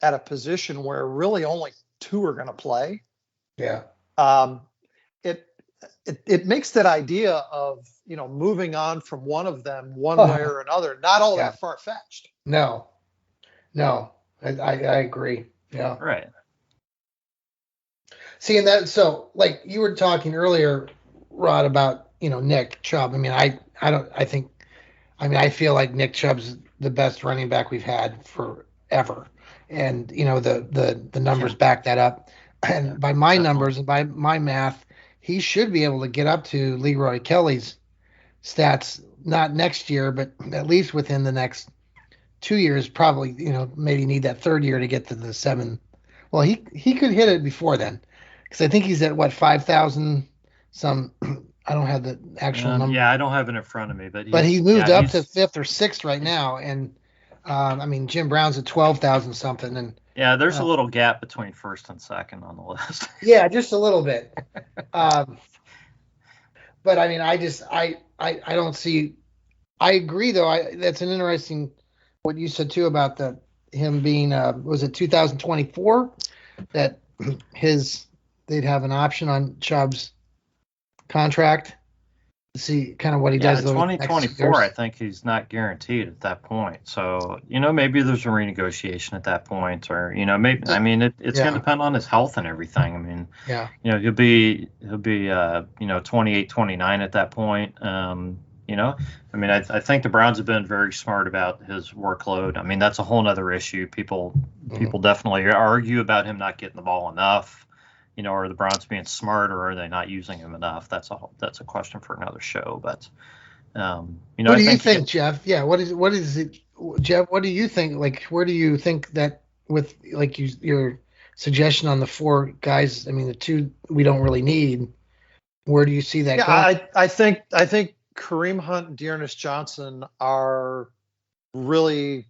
at a position where really only 2 are going to play, it makes that idea of, moving on from one of them one way or another not all that far-fetched. No, I agree. Yeah. Right. See, and that, so like you were talking earlier, Rod, about, Nick Chubb. I mean, I feel like Nick Chubb's the best running back we've had forever. And, the numbers back that up. And by my numbers and by my math, he should be able to get up to Leroy Kelly's stats, not next year, but at least within the next 2 years, probably, maybe need that third year to get to the 7. Well, he could hit it before then, because I think he's at 5,000 some. I don't have the actual number. Yeah, I don't have it in front of me, but he moved up to 5th or 6th right now, and I mean, Jim Brown's at 12,000 something, and Yeah, there's a little gap between first and second on the list. yeah, just a little bit. But I mean, I don't see. I agree though. That's an interesting what you said too about him being was it 2024 that they'd have an option on Chubb's contract to see kind of what he does. 2024, I think he's not guaranteed at that point. So, maybe there's a renegotiation at that point, or, maybe, I mean, it's going to depend on his health and everything. I mean, he'll be 28, 29 at that point. I mean, I think the Browns have been very smart about his workload. I mean, that's a whole nother issue. People definitely argue about him not getting the ball enough. Are the Browns being smart, or are they not using him enough? That's a question for another show. But what do you think, Jeff? Yeah, what is it, Jeff? What do you think? Like, where do you think that with like your suggestion on the 4 guys? I mean, the 2 we don't really need. Where do you see that going? I think Kareem Hunt and Ernest Johnson are really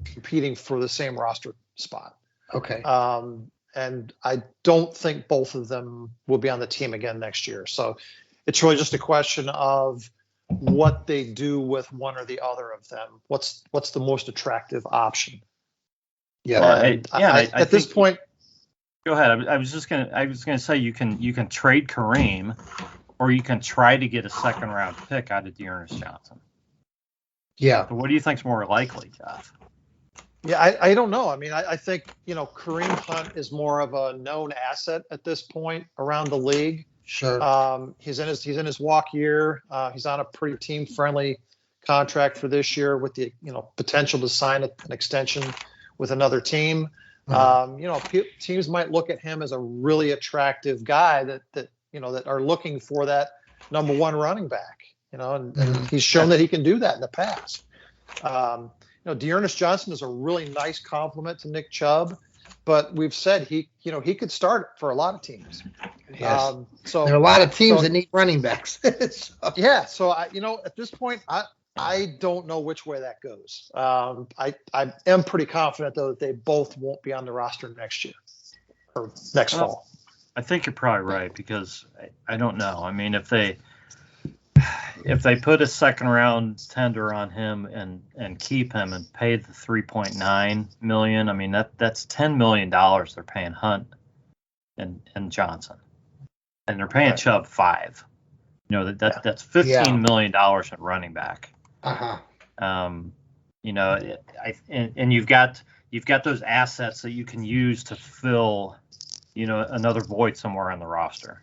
competing for the same roster spot. Okay. And I don't think both of them will be on the team again next year. So it's really just a question of what they do with one or the other of them. What's the most attractive option? Yeah. Well, at this point. Go ahead. I was gonna say you can trade Kareem, or you can try to get a second round pick out of Ernest Johnson. Yeah. So what do you think's more likely, Jeff? Yeah, I don't know. I mean, I think, Kareem Hunt is more of a known asset at this point around the league. Sure. He's in his walk year. He's on a pretty team friendly contract for this year with the, potential to sign an extension with another team. Teams might look at him as a really attractive guy that are looking for that number 1 running back, and he's shown that he can do that in the past. Ernest Johnson is a really nice compliment to Nick Chubb, but we've said he could start for a lot of teams. Yes. So there are a lot of teams that need running backs. So at this point, I don't know which way that goes. I am pretty confident though that they both won't be on the roster next year or next fall. I think you're probably right, because I don't know. I mean, if they put a second round tender on him and keep him and pay the $3.9 million, I mean that's $10 million they're paying Hunt and Johnson, and they're paying Chubb $5 million. That's $15 million in running back. And you've got those assets that you can use to fill another void somewhere on the roster.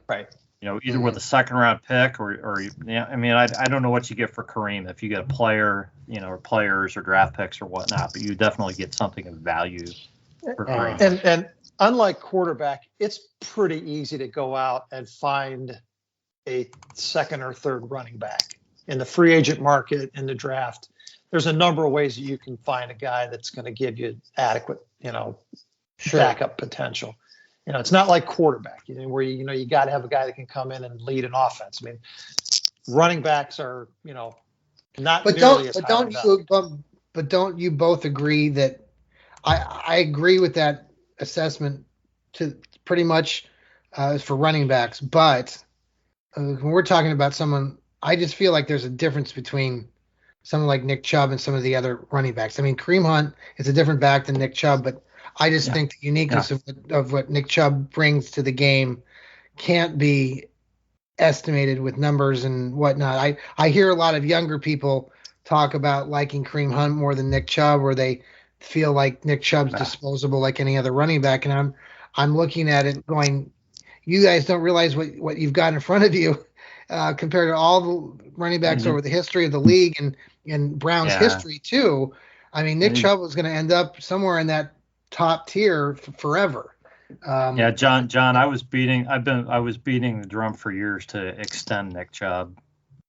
Right. Either with a second round pick or I mean, I don't know what you get for Kareem if you get a player, or players or draft picks or whatnot, but you definitely get something of value for Kareem. And unlike quarterback, it's pretty easy to go out and find a second or third running back in the free agent market, in the draft. There's a number of ways that you can find a guy that's going to give you adequate, backup potential. It's not like quarterback, where you got to have a guy that can come in and lead an offense. I mean, running backs are, not nearly as high. But don't you both agree that I agree with that assessment to pretty much for running backs, but when we're talking about someone, I just feel like there's a difference between someone like Nick Chubb and some of the other running backs. I mean, Kareem Hunt is a different back than Nick Chubb, but I just think the uniqueness of what Nick Chubb brings to the game can't be estimated with numbers and whatnot. I hear a lot of younger people talk about liking Kareem Hunt more than Nick Chubb, or they feel like Nick Chubb's disposable like any other running back. And I'm looking at it going, you guys don't realize what you've got in front of you compared to all the running backs over the history of the league and Brown's history too. I mean, Nick Chubb was going to end up somewhere in that top tier forever. John, I was beating the drum for years to extend Nick Chubb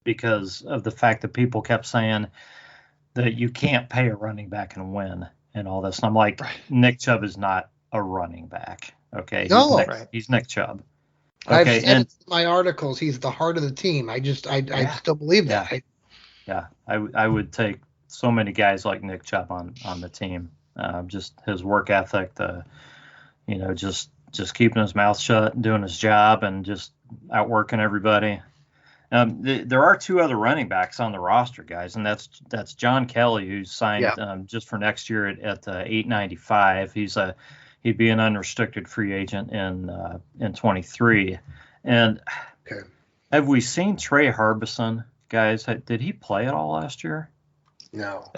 because of the fact that people kept saying that you can't pay a running back and win and all this. And I'm like, Nick Chubb is not a running back. Okay. He's Nick Chubb. Okay. I've said in my articles, he's the heart of the team. I still believe that. I would take so many guys like Nick Chubb on the team. Just his work ethic, just keeping his mouth shut, and doing his job, and just outworking everybody. There are two other running backs on the roster, guys, and that's John Kelly, who's signed just for next year at $8.95. He'd be an unrestricted free agent in 23. And have we seen Trey Harbison, guys? Did he play at all last year? No.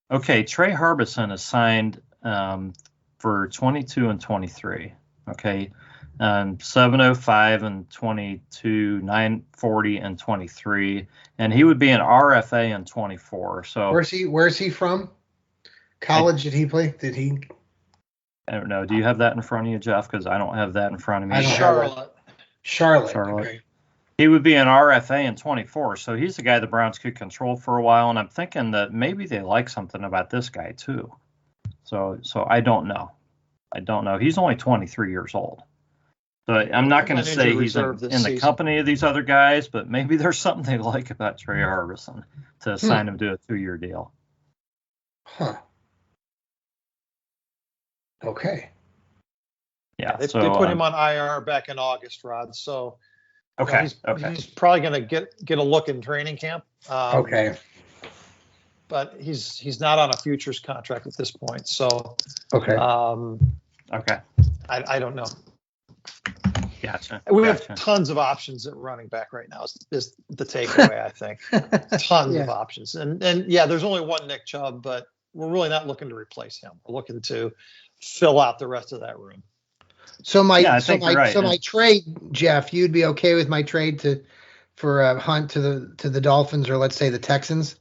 Okay, Trey Harbison is signed for 22 and 23. Okay, 705 and 22, 940 and 23, and he would be an RFA in 24. So where's he from? College did he play? Did he? I don't know. Do you have that in front of you, Jeff? Because I don't have that in front of me. Charlotte. Okay. He would be an RFA in 24, so he's the guy the Browns could control for a while, and I'm thinking that maybe they like something about this guy too. So I don't know. He's only 23 years old. So I'm not going to say he's in the company of these other guys, but maybe there's something they like about Trey Harbison to sign him to a 2-year deal. Huh. Okay. Yeah, they put him on IR back in August, Rod. So he's probably going to get a look in training camp. But he's not on a futures contract at this point. So I don't know. Gotcha. We have tons of options at running back right now. Is the takeaway, I think. Tons of options, and there's only one Nick Chubb, but we're really not looking to replace him. We're looking to fill out the rest of that room. So my trade, Jeff, you'd be okay with my trade for Hunt to the Dolphins, or let's say the Texans?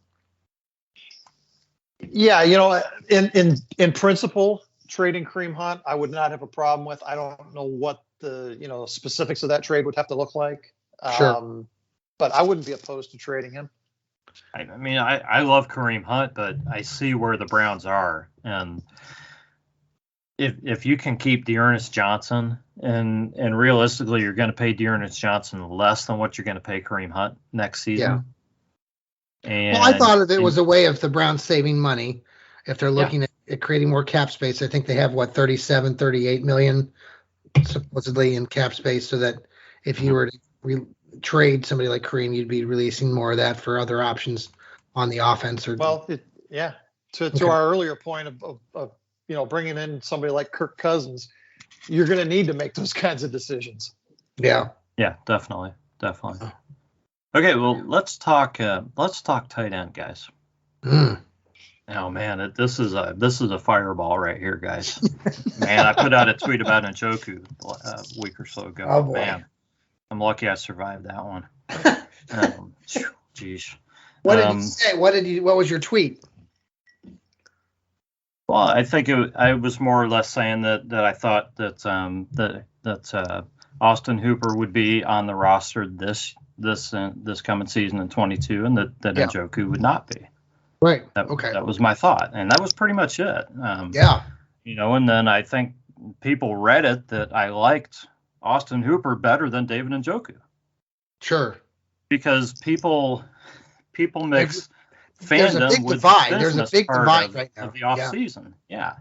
Yeah, in principle, trading Kareem Hunt, I would not have a problem with. I don't know what the specifics of that trade would have to look like. Sure. But I wouldn't be opposed to trading him. I mean, I love Kareem Hunt, but I see where the Browns are, and if you can keep Ernest Johnson, and realistically, you're going to pay Ernest Johnson less than what you're going to pay Kareem Hunt next season. Yeah. And I thought of it was a way of the Browns saving money if they're looking at creating more cap space. I think they have 38 million supposedly in cap space, so that if you were to trade somebody like Kareem, you'd be releasing more of that for other options on the offense. To our earlier point of bringing in somebody like Kirk Cousins, you're going to need to make those kinds of decisions. Yeah, definitely. Okay, well, let's talk tight end, guys. Oh man, this is a fireball right here, guys. Man, I put out a tweet about Njoku a week or so ago. Oh boy. Man, I'm lucky I survived that one. Geez. What did you say? What was your tweet? Well, I think I was more or less saying that I thought that Austin Hooper would be on the roster this coming season in 22, and that Njoku would not be. Right. That was my thought, and that was pretty much it. And then I think people read it that I liked Austin Hooper better than David Njoku. Sure. Because people mix fandom with There's a big divide right now of the off season. Yeah,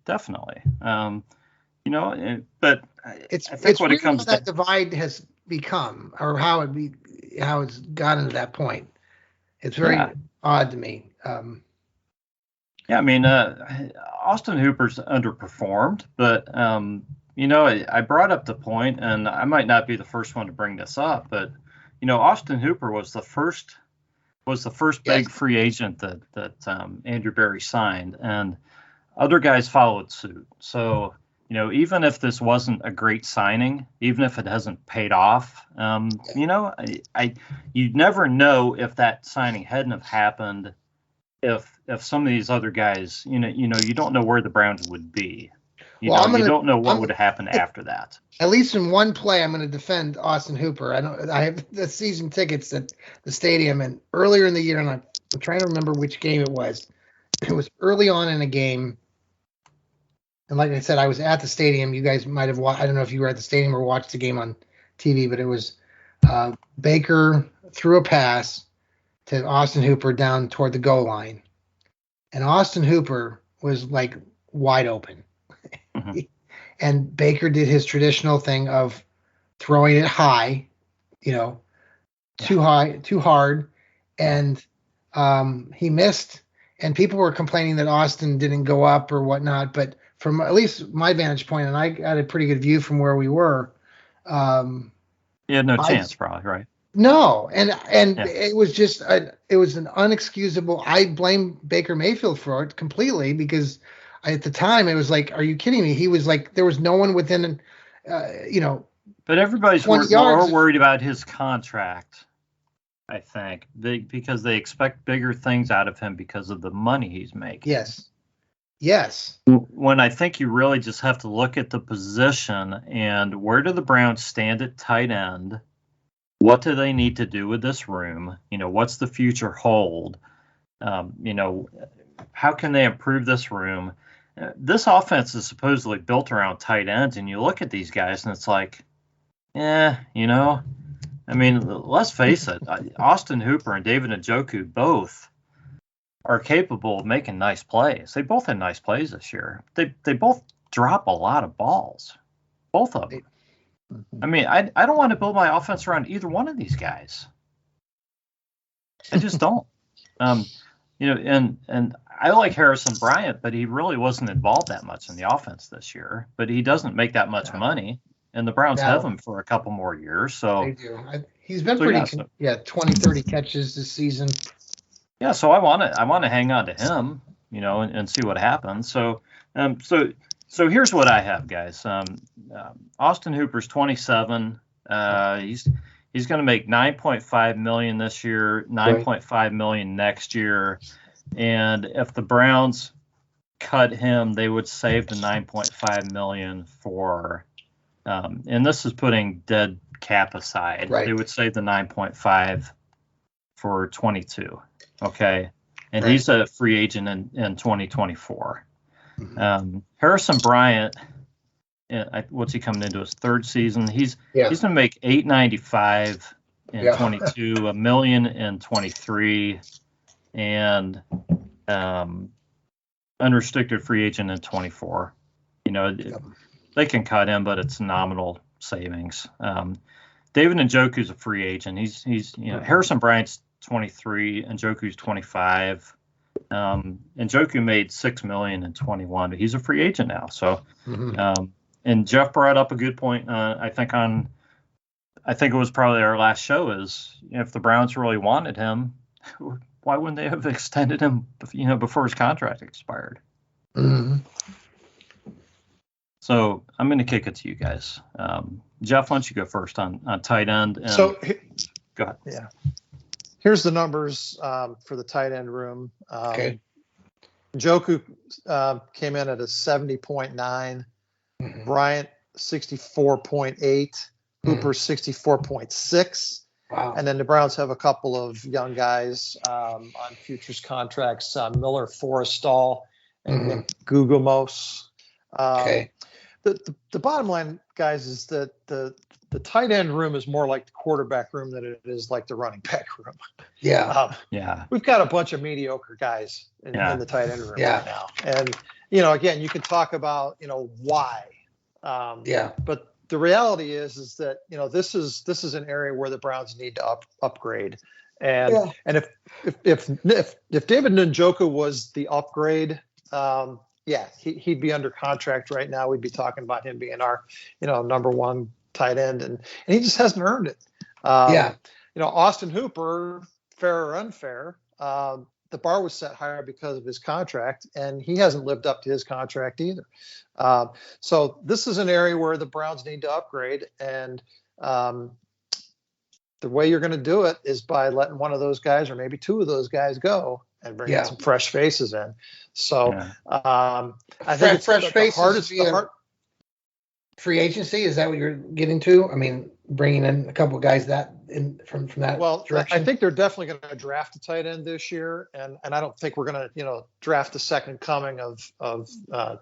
definitely. But I think what it comes to that divide has become, or how it's gotten to that point. It's very odd to me. I mean, Austin Hooper's underperformed, but I brought up the point, and I might not be the first one to bring this up, but Austin Hooper was the first big free agent that Andrew Berry signed, and other guys followed suit. So even if this wasn't a great signing, even if it hasn't paid off, you'd never know if that signing hadn't have happened. If some of these other guys, you don't know where the Browns would be. You don't know what would happen after that. At least in one play, I'm going to defend Austin Hooper. I have the season tickets at the stadium, and earlier in the year, and I'm trying to remember which game it was. It was early on in a game, and like I said, I was at the stadium. You guys might have watched. I don't know if you were at the stadium or watched the game on TV, but it was Baker threw a pass, to Austin Hooper down toward the goal line, and Austin Hooper was like wide open. Mm-hmm. And Baker did his traditional thing of throwing it high, too high, too hard, and he missed. And people were complaining that Austin didn't go up or whatnot, but from at least my vantage point, and I got a pretty good view from where we were. He had no chance, probably, right? No, and it was just it was an unexcusable. I blame Baker Mayfield for it completely because at the time it was like, are you kidding me? He was like, there was no one within, But everybody's more worried about his contract, I think, because they expect bigger things out of him because of the money he's making. Yes. When I think you really just have to look at the position and where do the Browns stand at tight end? What do they need to do with this room? What's the future hold? How can they improve this room? This offense is supposedly built around tight ends, and you look at these guys and it's like, let's face it, Austin Hooper and David Njoku both are capable of making nice plays. They both had nice plays this year. They both drop a lot of balls, both of them. I don't want to build my offense around either one of these guys. I just don't. And I like Harrison Bryant, but he really wasn't involved that much in the offense this year. But he doesn't make that much money, and the Browns have him for a couple more years. So they do. He's been 20, 30 catches this season. Yeah, so I want to hang on to him, and see what happens. So here's what I have, guys. Austin Hooper's 27. He's going to make $9.5 million this year, $9.5 million next year, and if the Browns cut him, they would save the $9.5 million for, and this is putting dead cap aside. Right. They would save the 9.5 for 22. Okay, and he's a free agent in 2024. Mm-hmm. Harrison Bryant, what's he coming into his third season? He's going to make $895 in 22, $1 million in 23, and unrestricted free agent in 24. They can cut him, but it's nominal savings. David Njoku's a free agent. He's Harrison Bryant's 23, and Njoku's 25. Njoku made $6 million in 21, but he's a free agent now. So, and Jeff brought up a good point. I think it was probably our last show is if the Browns really wanted him, why wouldn't they have extended him, before his contract expired? Mm-hmm. So I'm going to kick it to you guys. Jeff, why don't you go first on tight end? Go ahead. Yeah. Here's the numbers for the tight end room. Okay. Njoku came in at a 70.9. Bryant 64.8. Hooper 64.6. Wow. And then the Browns have a couple of young guys on futures contracts, Miller Forrestal and Gugamos. Okay. The bottom line, guys, is that the tight end room is more like the quarterback room than it is like the running back room. Yeah. We've got a bunch of mediocre guys in the tight end room right now. And, again, you can talk about, why. But the reality is that, this is an area where the Browns need to upgrade. And if David Njoku was the upgrade, he'd be under contract right now. We'd be talking about him being our, number one tight end, and he just hasn't earned it. Austin Hooper, fair or unfair, the bar was set higher because of his contract, and he hasn't lived up to his contract either. So this is an area where the Browns need to upgrade, and the way you're going to do it is by letting one of those guys or maybe two of those guys go and bring some fresh faces in. So I think it's fresh faces. Hardest. Free agency, is that what you're getting to? I mean, bringing in a couple of guys from that direction? I think they're definitely going to draft a tight end this year, and I don't think we're going to draft the second coming of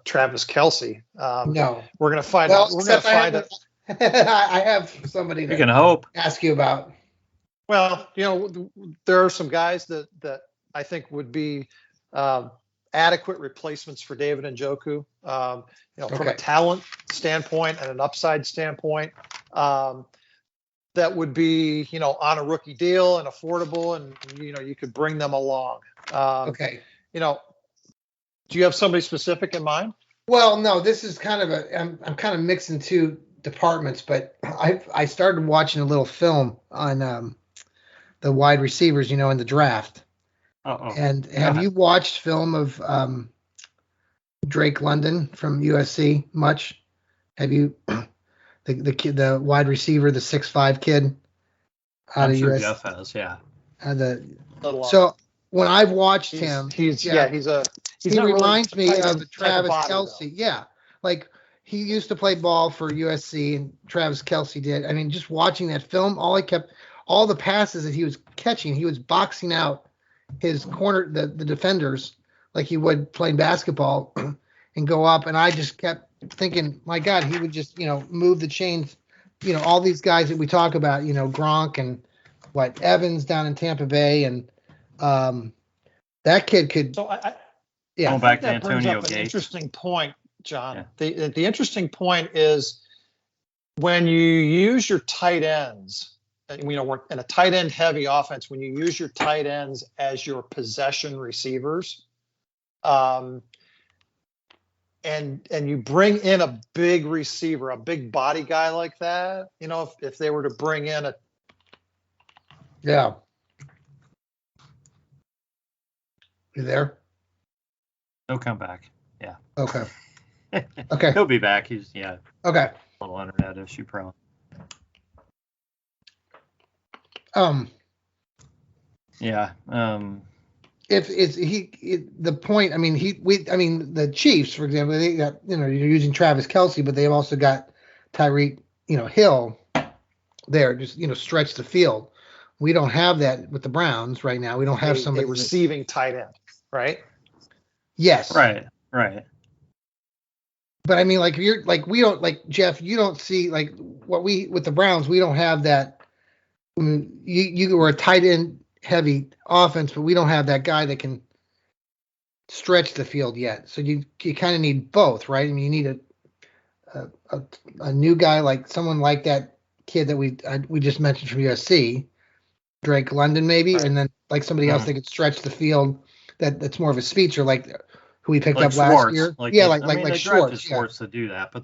Travis Kelce. No, we're going to find out. We're going to find out. I have somebody you can hope ask you about. Well, there are some guys that I think would be adequate replacements for David Njoku. From a talent standpoint and an upside standpoint, that would be, on a rookie deal and affordable, and you could bring them along. Okay. Do you have somebody specific in mind? Well, no, this is kind of I'm kind of mixing two departments, but I started watching a little film on the wide receivers, in the draft. And have you watched film of Drake London from USC much? Have you the kid, the wide receiver, the 6'5" kid out of USC? Jeff has, yeah. So when I've watched him, he reminds me of Travis Kelce. Yeah, like he used to play ball for USC, and Travis Kelce did. I mean, just watching that film, all the passes that he was catching, he was boxing out his corner, the defenders, like he would playing basketball, and go up. And I just kept thinking, my God, he would just, move the chains. All these guys that we talk about, Gronk and Evans down in Tampa Bay, and that kid could. So going back to Antonio Gates. Gates. An interesting point, John. Yeah. The interesting point is when you use your tight ends. We're in a tight end heavy offense. When you use your tight ends as your possession receivers, and you bring in a big receiver, a big body guy like that, if they were to bring in you there? He'll come back. Yeah. Okay. Okay. He'll be back. He's Okay. A little internet issue probably. Yeah. If it's the point, the Chiefs, for example, they got, you're using Travis Kelce, but they've also got Tyreek, Hill there, just, stretch the field. We don't have that with the Browns right now. We don't have somebody receiving tight end, right? Yes. Right. But I mean, like, we don't, like, Jeff, you don't see, like, with the Browns, we don't have that. You were a tight end heavy offense, but we don't have that guy that can stretch the field yet. So you kind of need both, right? I mean, you need a new guy, like someone like that kid that we just mentioned from USC, Drake London maybe, right. And then like somebody else that could stretch the field that's more of a speedster, like who we picked up last year. Like Schwartz. Schwartz to do that, but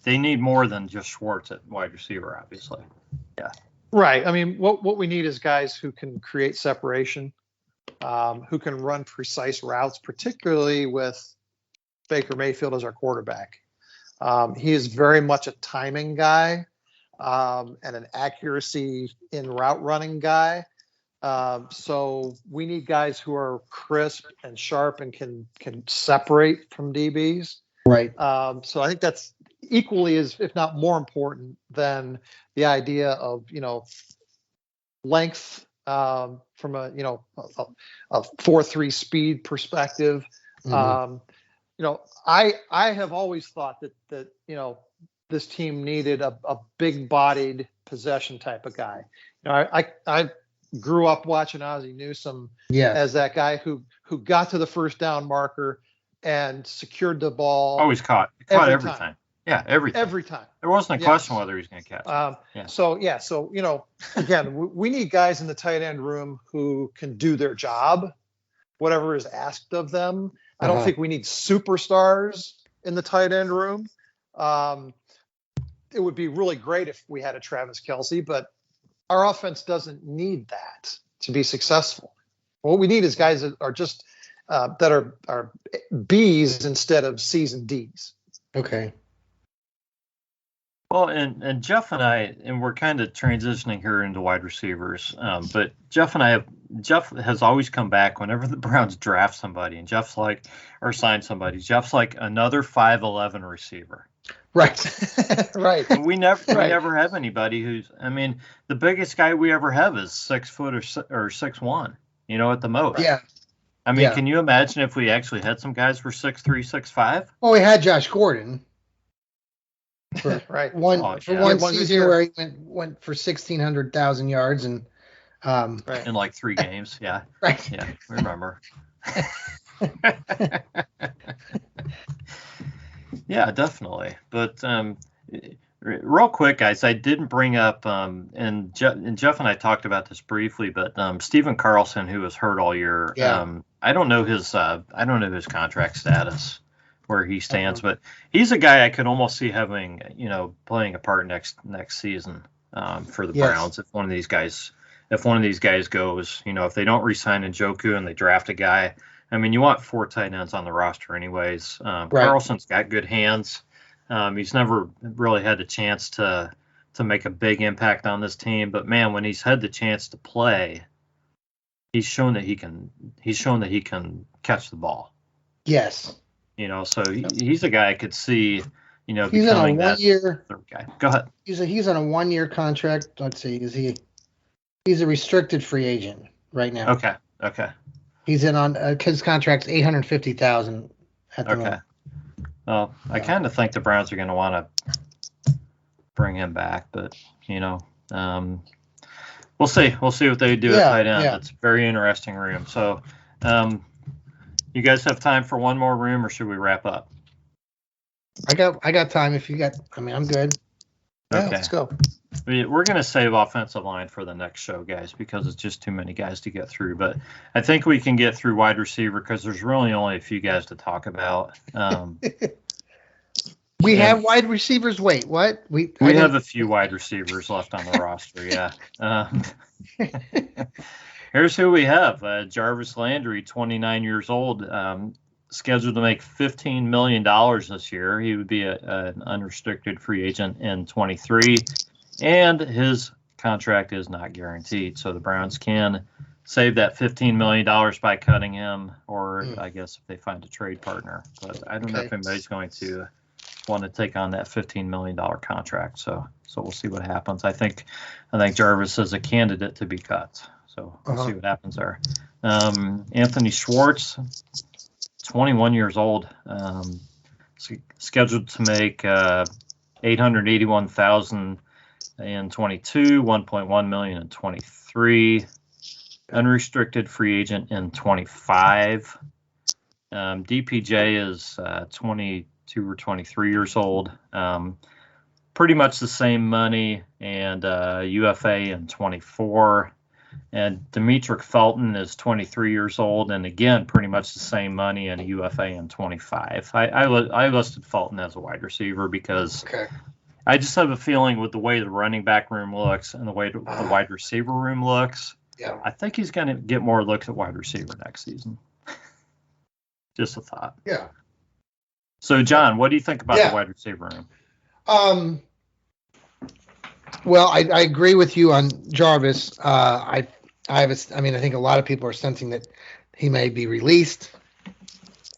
they need more than just Schwartz at wide receiver, obviously. Yeah. Right. I mean, what we need is guys who can create separation, who can run precise routes, particularly with Baker Mayfield as our quarterback. He is very much a timing guy and an accuracy in route running guy. So we need guys who are crisp and sharp and can separate from DBs. Right. So I think that's equally if not more important than the idea of, length from a 4.3 speed perspective. Mm-hmm. I have always thought that this team needed a big bodied possession type of guy. I grew up watching Ozzie Newsome as that guy who got to the first down marker and secured the ball. Always caught everything. Time. Yeah, everything. Every time. There wasn't a question whether he's going to catch. So again, we need guys in the tight end room who can do their job, whatever is asked of them. I don't think we need superstars in the tight end room. It would be really great if we had a Travis Kelce, but our offense doesn't need that to be successful. What we need is guys that are just that are B's instead of C's and D's. Okay. Well, and Jeff and I, and we're kind of transitioning here into wide receivers, but Jeff has always come back whenever the Browns draft somebody, and sign somebody. Jeff's like another 5'11" receiver. Right. Right. We never have anybody who's. I mean, the biggest guy we ever have is 6 foot or 6'1". At the most. Yeah. I mean, can you imagine if we actually had some guys for 6'3", 6'5"? Well, we had Josh Gordon. for Right. one Oh, for yeah. one Yeah, one good season year. where he went for 1,600,000 yards and Right. In like 3 games. Yeah. right. Yeah. We remember. Yeah, definitely. But real quick, guys, I didn't bring up, and Jeff and I talked about this briefly, but Stephen Carlson, who was hurt all year, Yeah. I don't know his contract status, where he stands, but he's a guy I could almost see having, playing a part next season for the Yes. Browns if one of these guys goes, if they don't re-sign Njoku and they draft a guy. I mean, you want 4 tight ends on the roster anyways. Carlson's got good hands. He's never really had a chance to make a big impact on this team, but man, when he's had the chance to play, he's shown that he can catch the ball. Yes. So he's a guy I could see, He's on a becoming that 1-year. third guy. Go ahead. He's on a 1-year contract. Let's see. He's a restricted free agent right now. Okay. He's in on his contract's $850,000 at the moment. Well, I kind of think the Browns are going to want to bring him back, but we'll see. We'll see what they do at tight end. It's a very interesting room. So, you guys have time for one more room, or should we wrap up? I got time. If you got, I'm good. Yeah, Okay. let's go. We're going to save offensive line for the next show, guys, because it's just too many guys to get through. But I think we can get through wide receiver because there's really only a few guys to talk about. We have wide receivers. Wait, what? We have a few wide receivers left on the roster, yeah. Here's who we have. Jarvis Landry, 29 years old, scheduled to make $15 million this year. He would be an unrestricted free agent in 23, and his contract is not guaranteed. So the Browns can save that $15 million by cutting him, or I guess if they find a trade partner. But I don't know if anybody's going to want to take on that $15 million contract. So we'll see what happens. I think Jarvis is a candidate to be cut. So we'll see what happens there. Anthony Schwartz, 21 years old, scheduled to make $881,000 in 22, $1.1 million in 23, unrestricted free agent in 25. DPJ is 22 or 23 years old, pretty much the same money, and UFA in 24. And Demetric Felton is 23 years old, and again, pretty much the same money and a UFA in 25. I listed Felton as a wide receiver because I just have a feeling with the way the running back room looks and the way the wide receiver room looks, I think he's going to get more looks at wide receiver next season. Just a thought. Yeah. So, John, what do you think about the wide receiver room? Well, I agree with you on Jarvis. I think a lot of people are sensing that he may be released.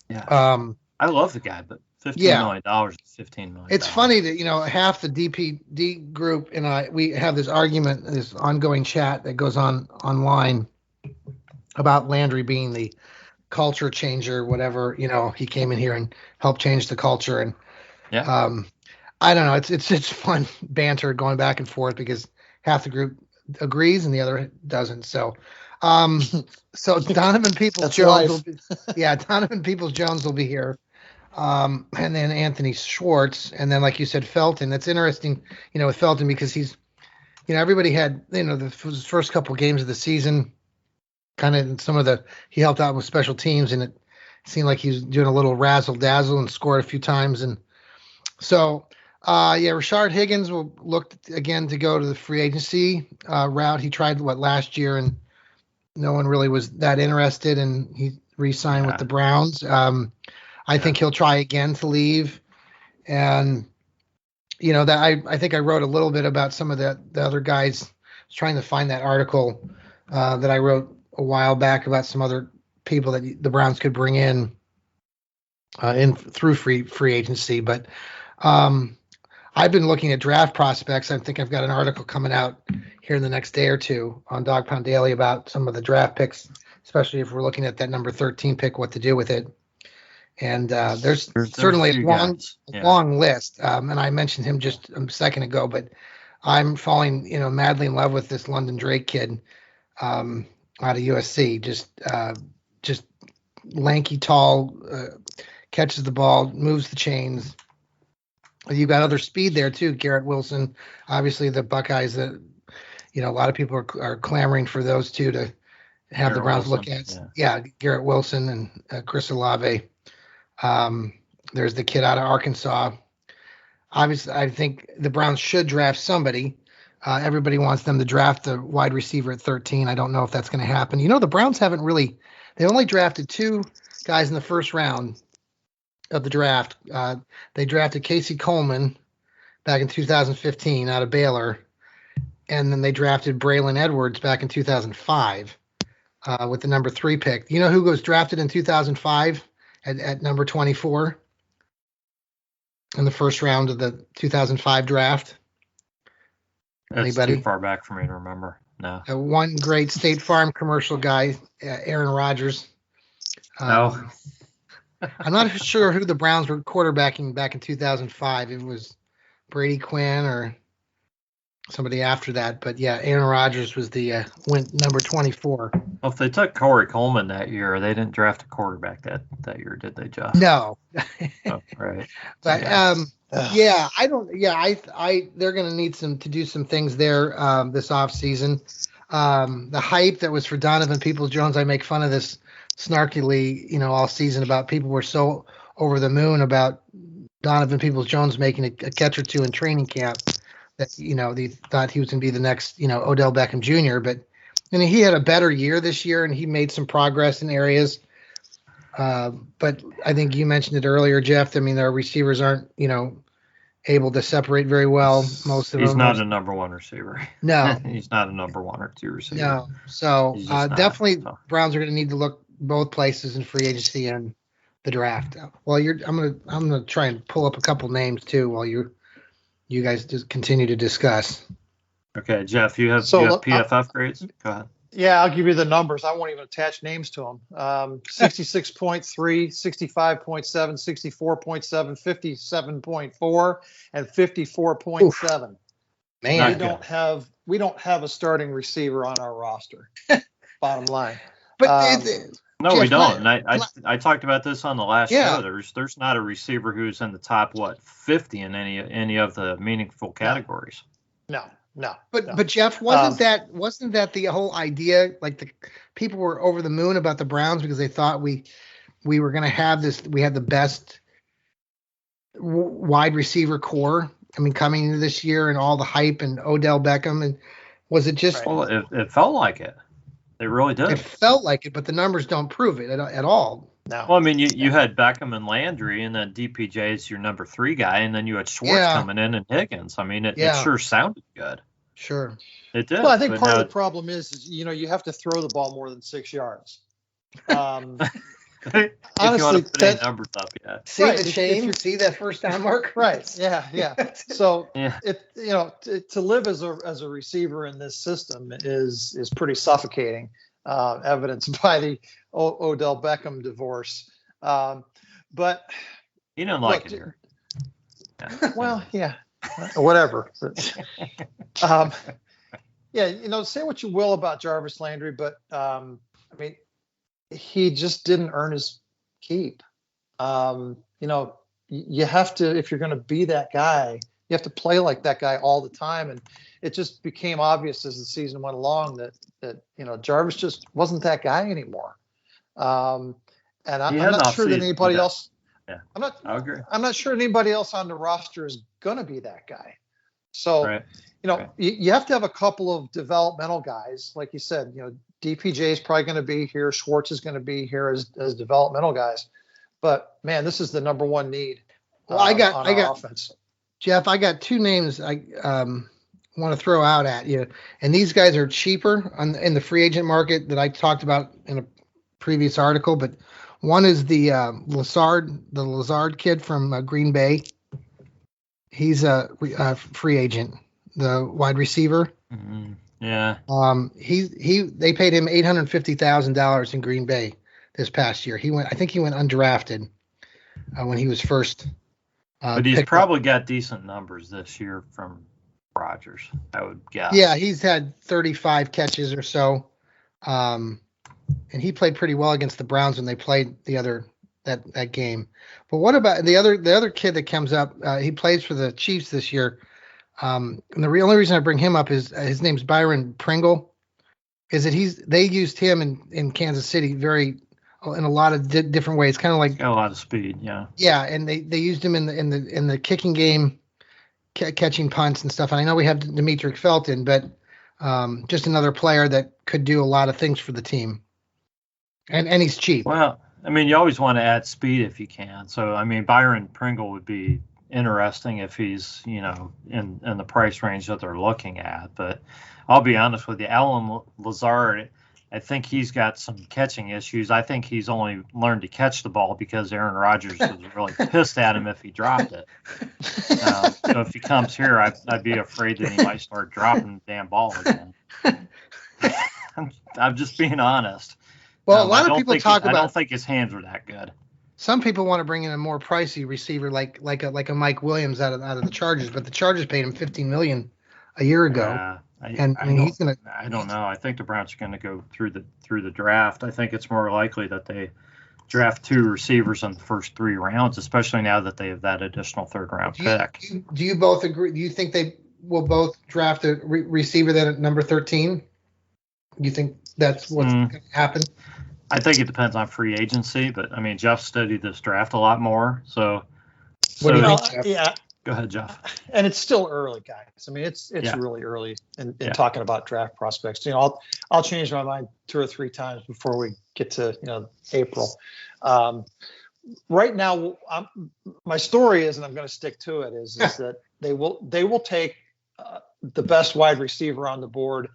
Yeah. I love the guy, but $15 million is $15 million. It's funny that, half the DPD group and we have this argument, this ongoing chat that goes on online about Landry being the culture changer, whatever, he came in here and helped change the culture. And I don't know. It's fun banter going back and forth because half the group agrees and the other doesn't. So, Donovan Peoples-Jones Donovan Peoples-Jones will be here. And then Anthony Schwartz, and then like you said, Felton. That's interesting, with Felton because he's, everybody had, the first couple games of the season, kind of he helped out with special teams, and it seemed like he was doing a little razzle dazzle and scored a few times, and so. Rashard Higgins will look again to go to the free agency route. He tried last year, and no one really was that interested, and he re-signed with the Browns. I think he'll try again to leave, and that I think I wrote a little bit about some of the other guys. I was trying to find that article that I wrote a while back about some other people that the Browns could bring in through free agency, but. I've been looking at draft prospects. I think I've got an article coming out here in the next day or two on Dawg Pound Daily about some of the draft picks, especially if we're looking at that number 13 pick, what to do with it. And there's certainly a long list. And I mentioned him just a second ago, but I'm falling, madly in love with this London Drake kid out of USC. Just lanky, tall, catches the ball, moves the chains. You've got other speed there too. Garrett Wilson, obviously the Buckeyes that, a lot of people are clamoring for those two to have the Browns look at. Yeah, Garrett Wilson and Chris Olave. There's the kid out of Arkansas. Obviously, I think the Browns should draft somebody. Everybody wants them to draft the wide receiver at 13. I don't know if that's going to happen. The Browns haven't really – they only drafted two guys in the first round of the draft. They drafted Casey Coleman back in 2015 out of Baylor, and then they drafted Braylon Edwards back in 2005 with the number 3 pick. You know who was drafted in 2005 at number 24? In the first round of the 2005 draft? Anybody? Too far back for me to remember. No. One great State Farm commercial guy, Aaron Rodgers. No. I'm not sure who the Browns were quarterbacking back in 2005. It was Brady Quinn or somebody after that. But yeah, Aaron Rodgers was the went number 24. Well, if they took Corey Coleman that year, they didn't draft a quarterback that year, did they, Jeff? No. Oh, right. But they're going to need to do some things there this offseason. The hype that was for Donovan Peoples-Jones, I make fun of this snarkily, all season about people were so over the moon about Donovan Peoples-Jones making a catch or two in training camp that, they thought he was going to be the next, Odell Beckham Jr. But he had a better year this year and he made some progress in areas. But I think you mentioned it earlier, Jeff. Their receivers aren't, able to separate very well. Most of them. He's not a number one receiver. No. He's not a number 1 or 2 receiver. No. So definitely Browns are going to need to look both places in free agency and the draft. Well, I'm gonna try and pull up a couple names too while you guys just continue to discuss. Okay, Jeff, you have PFF grades? Go ahead. Yeah, I'll give you the numbers. I won't even attach names to them. 66.3, 65.7, 64.7, 57.4, and 54.7. Man, we don't have a starting receiver on our roster. Bottom line. But no, we don't. And I talked about this on the last show. There's not a receiver who's in the top 50 in any of the meaningful categories. No. But Jeff, wasn't that the whole idea? Like the people were over the moon about the Browns because they thought we were going to have this. We had the best wide receiver core. Coming into this year and all the hype and Odell Beckham, and was it just? Well, it felt like it. It really did. It felt like it, but the numbers don't prove it at all. No. Well, you had Beckham and Landry, and then DPJ is your number 3 guy, and then you had Schwartz coming in and Higgins. It sure sounded good. Sure. It did. Well, I think part of the problem is you have to throw the ball more than 6 yards. If honestly, you want to put any numbers up, See right, the chain? See that first down mark? Right. Yeah. So to live as a receiver in this system is pretty suffocating, evidenced by the Odell Beckham divorce. But you don't like it here. Yeah. Well, yeah. Whatever. Say what you will about Jarvis Landry, but he just didn't earn his keep. You have to, if you're going to be that guy, you have to play like that guy all the time. And it just became obvious as the season went along that Jarvis just wasn't that guy anymore. And I'm not sure that anybody else. Yeah, I agree. I'm not sure anybody else on the roster is going to be that guy. So, you have to have a couple of developmental guys, like you said. DPJ is probably going to be here. Schwartz is going to be here as developmental guys. But man, this is the number 1 need. I got offense. Jeff, I got 2 names I want to throw out at you, and these guys are cheaper in the free agent market that I talked about in a previous article. But one is the Lazard kid from Green Bay. He's a free agent, the wide receiver. Mm-hmm. Yeah. They paid him $850,000 in Green Bay this past year. I think he went undrafted. when he was first. But he's probably got decent numbers this year from Rodgers, I would guess. Yeah, he's had 35 catches or so, and he played pretty well against the Browns when they played that game. But what about the other kid that comes up? He plays for the Chiefs this year. And the only reason I bring him up is his name's Byron Pringle. Is that they used him in Kansas City in a lot of different ways, kind of like got a lot of speed, yeah. Yeah, and they used him in the kicking game, catching punts and stuff. And I know we have Demetric Felton, but just another player that could do a lot of things for the team. And he's cheap. Well, I mean, you always want to add speed if you can. So, I mean, Byron Pringle would be interesting if he's, in the price range that they're looking at. But I'll be honest with you, Alan Lazard, I think he's got some catching issues. I think he's only learned to catch the ball because Aaron Rodgers was really pissed at him if he dropped it. So if he comes here, I'd be afraid that he might start dropping the damn ball again. I'm just being honest. Well, a lot of people talk about. I don't think his hands are that good. Some people want to bring in a more pricey receiver like a Mike Williams out of the Chargers, but the Chargers paid him $15 million a year ago. I don't know. I think the Browns are going to go through the draft. I think it's more likely that they draft 2 receivers in the first 3 rounds, especially now that they have that additional 3rd round pick. Do you both agree? Do you think they will both draft a receiver then at number 13? Do you think that's what's going to happen? I think it depends on free agency, but I mean, Jeff studied this draft a lot more. So what do you think, Jeff? Yeah. Go ahead, Jeff. And it's still early, guys. I mean, it's really early in talking about draft prospects. I'll change my mind 2 or 3 times before we get to April. Right now, my story is, and I'm going to stick to it, is that they will take the best wide receiver on the board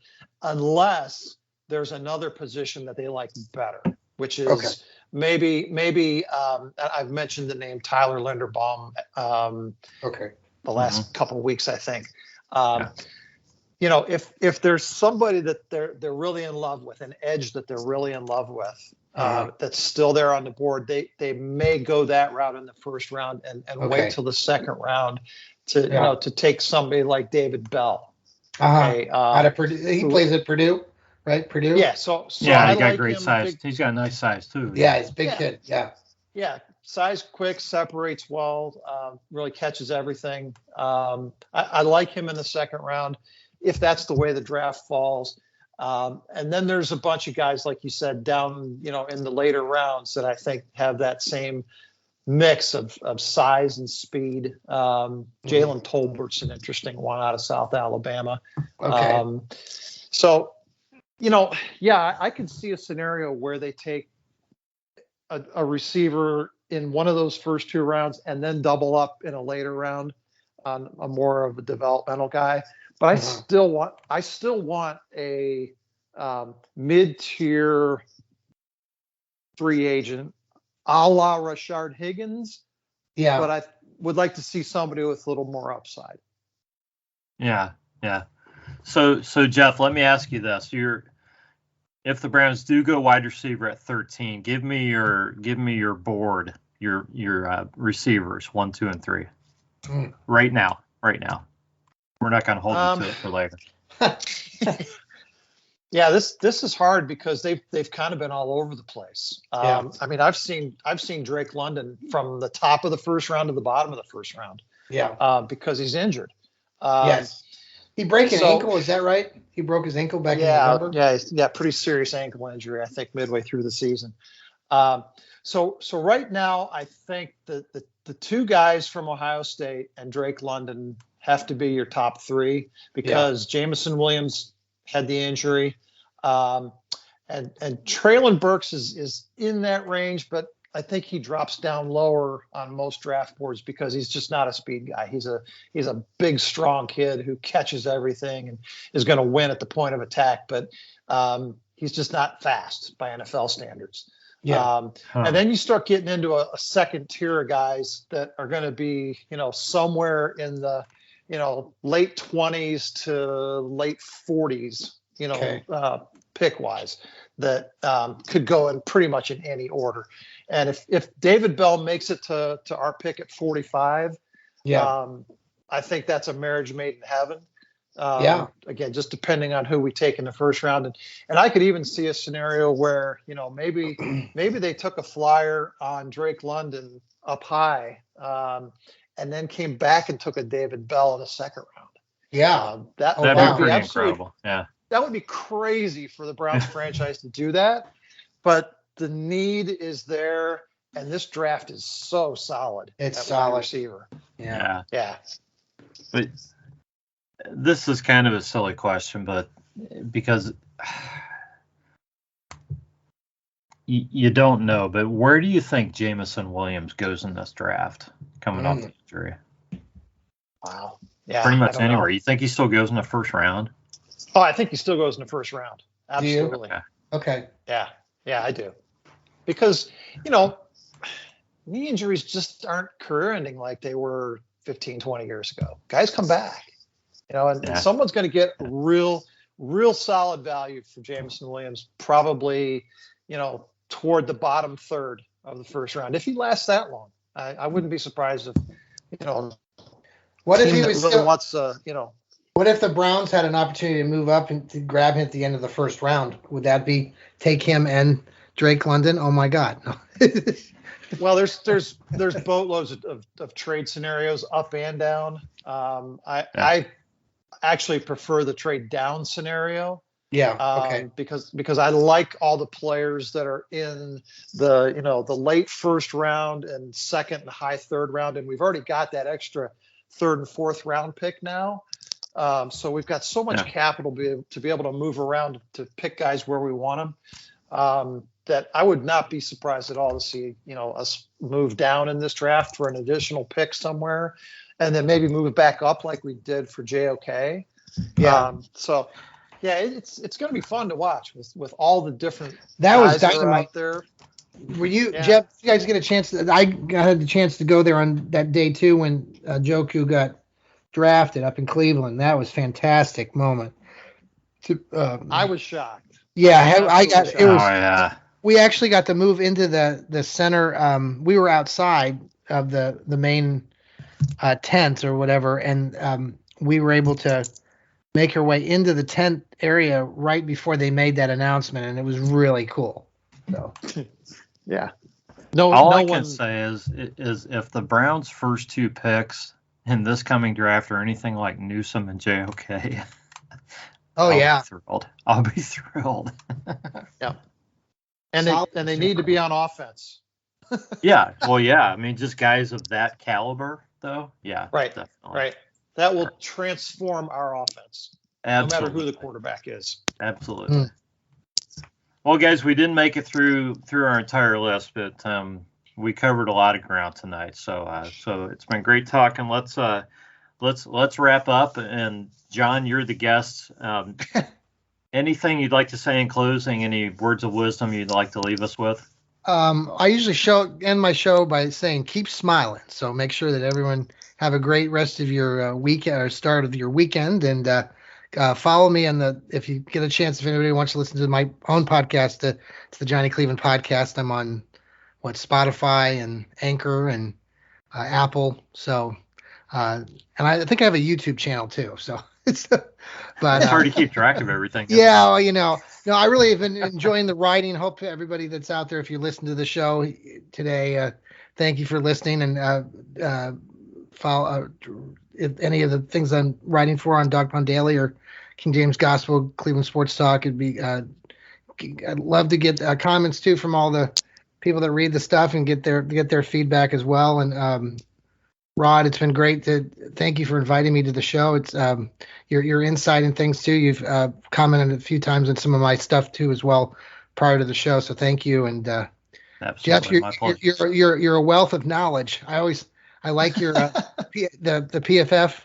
unless there's another position that they like better, which is maybe I've mentioned the name Tyler Linderbaum the last couple of weeks, I think. If there's somebody that they're really in love with, an edge that they're really in love with, that's still there on the board, they may go that route in the first round and wait till the second round to take somebody like David Bell. Out of Purdue. He plays at Purdue, right? Purdue. Yeah. So he got great size. He's got a nice size too. Yeah, he's a big kid. Yeah. Yeah. Size, quick, separates well, really catches everything. I like him in the second round if that's the way the draft falls. And then there's a bunch of guys, like you said, down, in the later rounds that I think have that same mix of size and speed. Jalen Tolbert's an interesting one out of South Alabama. So, I could see a scenario where they take a receiver in one of those first 2 rounds and then double up in a later round on a more of a developmental guy. But I still want a mid-tier free agent a la Rashard Higgins. Yeah. But I would like to see somebody with a little more upside. Yeah. So Jeff, let me ask you this. If the Browns do go wide receiver at 13, give me your board, your receivers 1, 2, and 3. Right now. We're not going to hold you to it for later. Yeah, this is hard because they've kind of been all over the place. I mean, I've seen Drake London from the top of the first round to the bottom of the first round. Yeah. Because he's injured. Yes. He broke an ankle, is that right? He broke his ankle back in November? Yeah, pretty serious ankle injury, I think, midway through the season. So right now, I think the 2 guys from Ohio State and Drake London have to be your top 3 because Jamison Williams had the injury. And Traylon Burks is in that range, but I think he drops down lower on most draft boards because he's just not a speed guy. He's a big, strong kid who catches everything and is going to win at the point of attack, but he's just not fast by NFL standards. And then you start getting into a second tier of guys that are going to be, somewhere in the, late 20s to late 40s, pick wise. that could go in pretty much in any order. And if David Bell makes it to our pick at 45, I think that's a marriage made in heaven. Again, just depending on who we take in the first round. And I could even see a scenario where, maybe they took a flyer on Drake London up high, and then came back and took a David Bell in the second round. That'd be pretty incredible. Yeah. That would be crazy for the Browns franchise to do that. But the need is there, and this draft is so solid. It's solid. Wide receiver. Yeah. But this is kind of a silly question, but because you don't know, but where do you think Jamison Williams goes in this draft coming off the injury? Wow. Yeah. Pretty much anywhere. You think he still goes in the first round? Oh, I think he still goes in the first round. Absolutely. Okay. Yeah, I do. Because, knee injuries just aren't career ending like they were 15, 20 years ago. Guys come back, and someone's going to get real solid value for Jamison Williams, probably, toward the bottom third of the first round. If he lasts that long, I wouldn't be surprised if, what if he was really still, wants, What if the Browns had an opportunity to move up and to grab him at the end of the first round? Would that be take him and Drake London? Oh my God. No. Well, there's boatloads of trade scenarios up and down. I actually prefer the trade down scenario. Okay. Because I like all the players that are in the late first round and second and high third round, and we've already got that extra third and fourth round pick now. So we've got so much capital to be able to move around to pick guys where we want them. That I would not be surprised at all to see, us move down in this draft for an additional pick somewhere, and then maybe move it back up like we did for JOK. It's going to be fun to watch with all the different guys that are out there. Were you, Jeff? You guys get a chance? I had the chance to go there on that day too when Joku got drafted up in Cleveland. That was a fantastic moment. I was shocked. We actually got to move into the center. We were outside of the main tents or whatever, and we were able to make our way into the tent area right before they made that announcement, and it was really cool. So, all I can say is if the Browns' first two picks in this coming draft are anything like Newsome and JOK, I'll be thrilled. And they need to be on offense. I mean, just guys of that caliber, though. Yeah, definitely. Right. That will transform our offense, no matter who the quarterback is. Absolutely. Well, guys, we didn't make it through our entire list, but we covered a lot of ground tonight. So it's been great talking. Let's wrap up. And John, you're the guest. Anything you'd like to say in closing? Any words of wisdom you'd like to leave us with? I usually end my show by saying keep smiling. So make sure that everyone have a great rest of your weekend or start of your weekend, and follow me if you get a chance, if anybody wants to listen to my own podcast, it's the Johnny Cleveland podcast. I'm on Spotify and Anchor and Apple. So and I think I have a YouTube channel too. So it's hard to keep track of everything. No, I really have been enjoying the writing. Hope everybody that's out there, if you listen to the show today, thank you for listening, and follow if any of the things I'm writing for on Dawg Pound Daily or King James Gospel, Cleveland Sports Talk. I'd love to get comments too from all the people that read the stuff and get their feedback as well. And Rod, it's been great thank you for inviting me to the show. It's your insight and things too. You've commented a few times on some of my stuff too as well prior to the show. So thank you. And Jeff, you're a wealth of knowledge. I like your the PFF.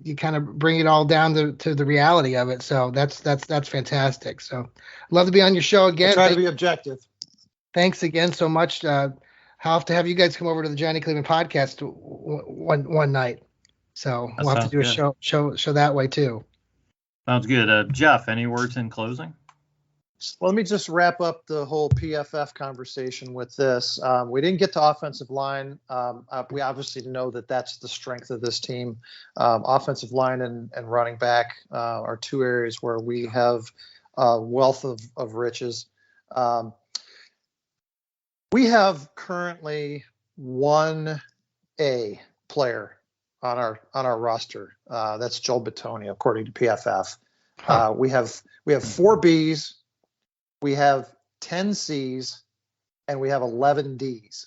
You kind of bring it all down to the reality of it. So that's fantastic. So love to be on your show again. Try to be objective. Thanks again so much. I'll have to have you guys come over to the Johnny Cleveland podcast one night. So we'll have to do a show that way too. Sounds good. Jeff, any words in closing? Well, let me just wrap up the whole PFF conversation with this. We didn't get to offensive line. We obviously know that that's the strength of this team. Offensive line and running back are two areas where we have a wealth of riches. We have currently one A player on our roster. That's Joel Bitonio, according to PFF. We have 4 Bs. We have 10 Cs, and we have 11 Ds.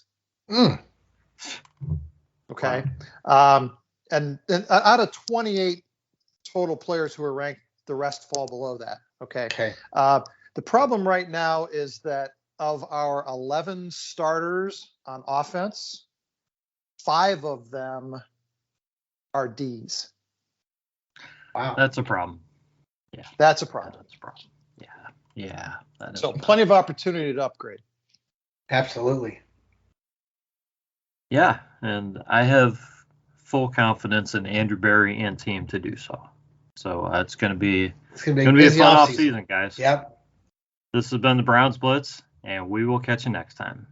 Okay. And out of 28 total players who are ranked, the rest fall below that. Okay. The problem right now is that of our 11 starters on offense, 5 of them are Ds. Wow. That's a problem. Yeah. That's a problem. That's a problem. Yeah. So plenty of opportunity to upgrade. Absolutely. Yeah, and I have full confidence in Andrew Berry and team to do so. So it's going to be a fun off season, guys. Yep. This has been the Browns Blitz, and we will catch you next time.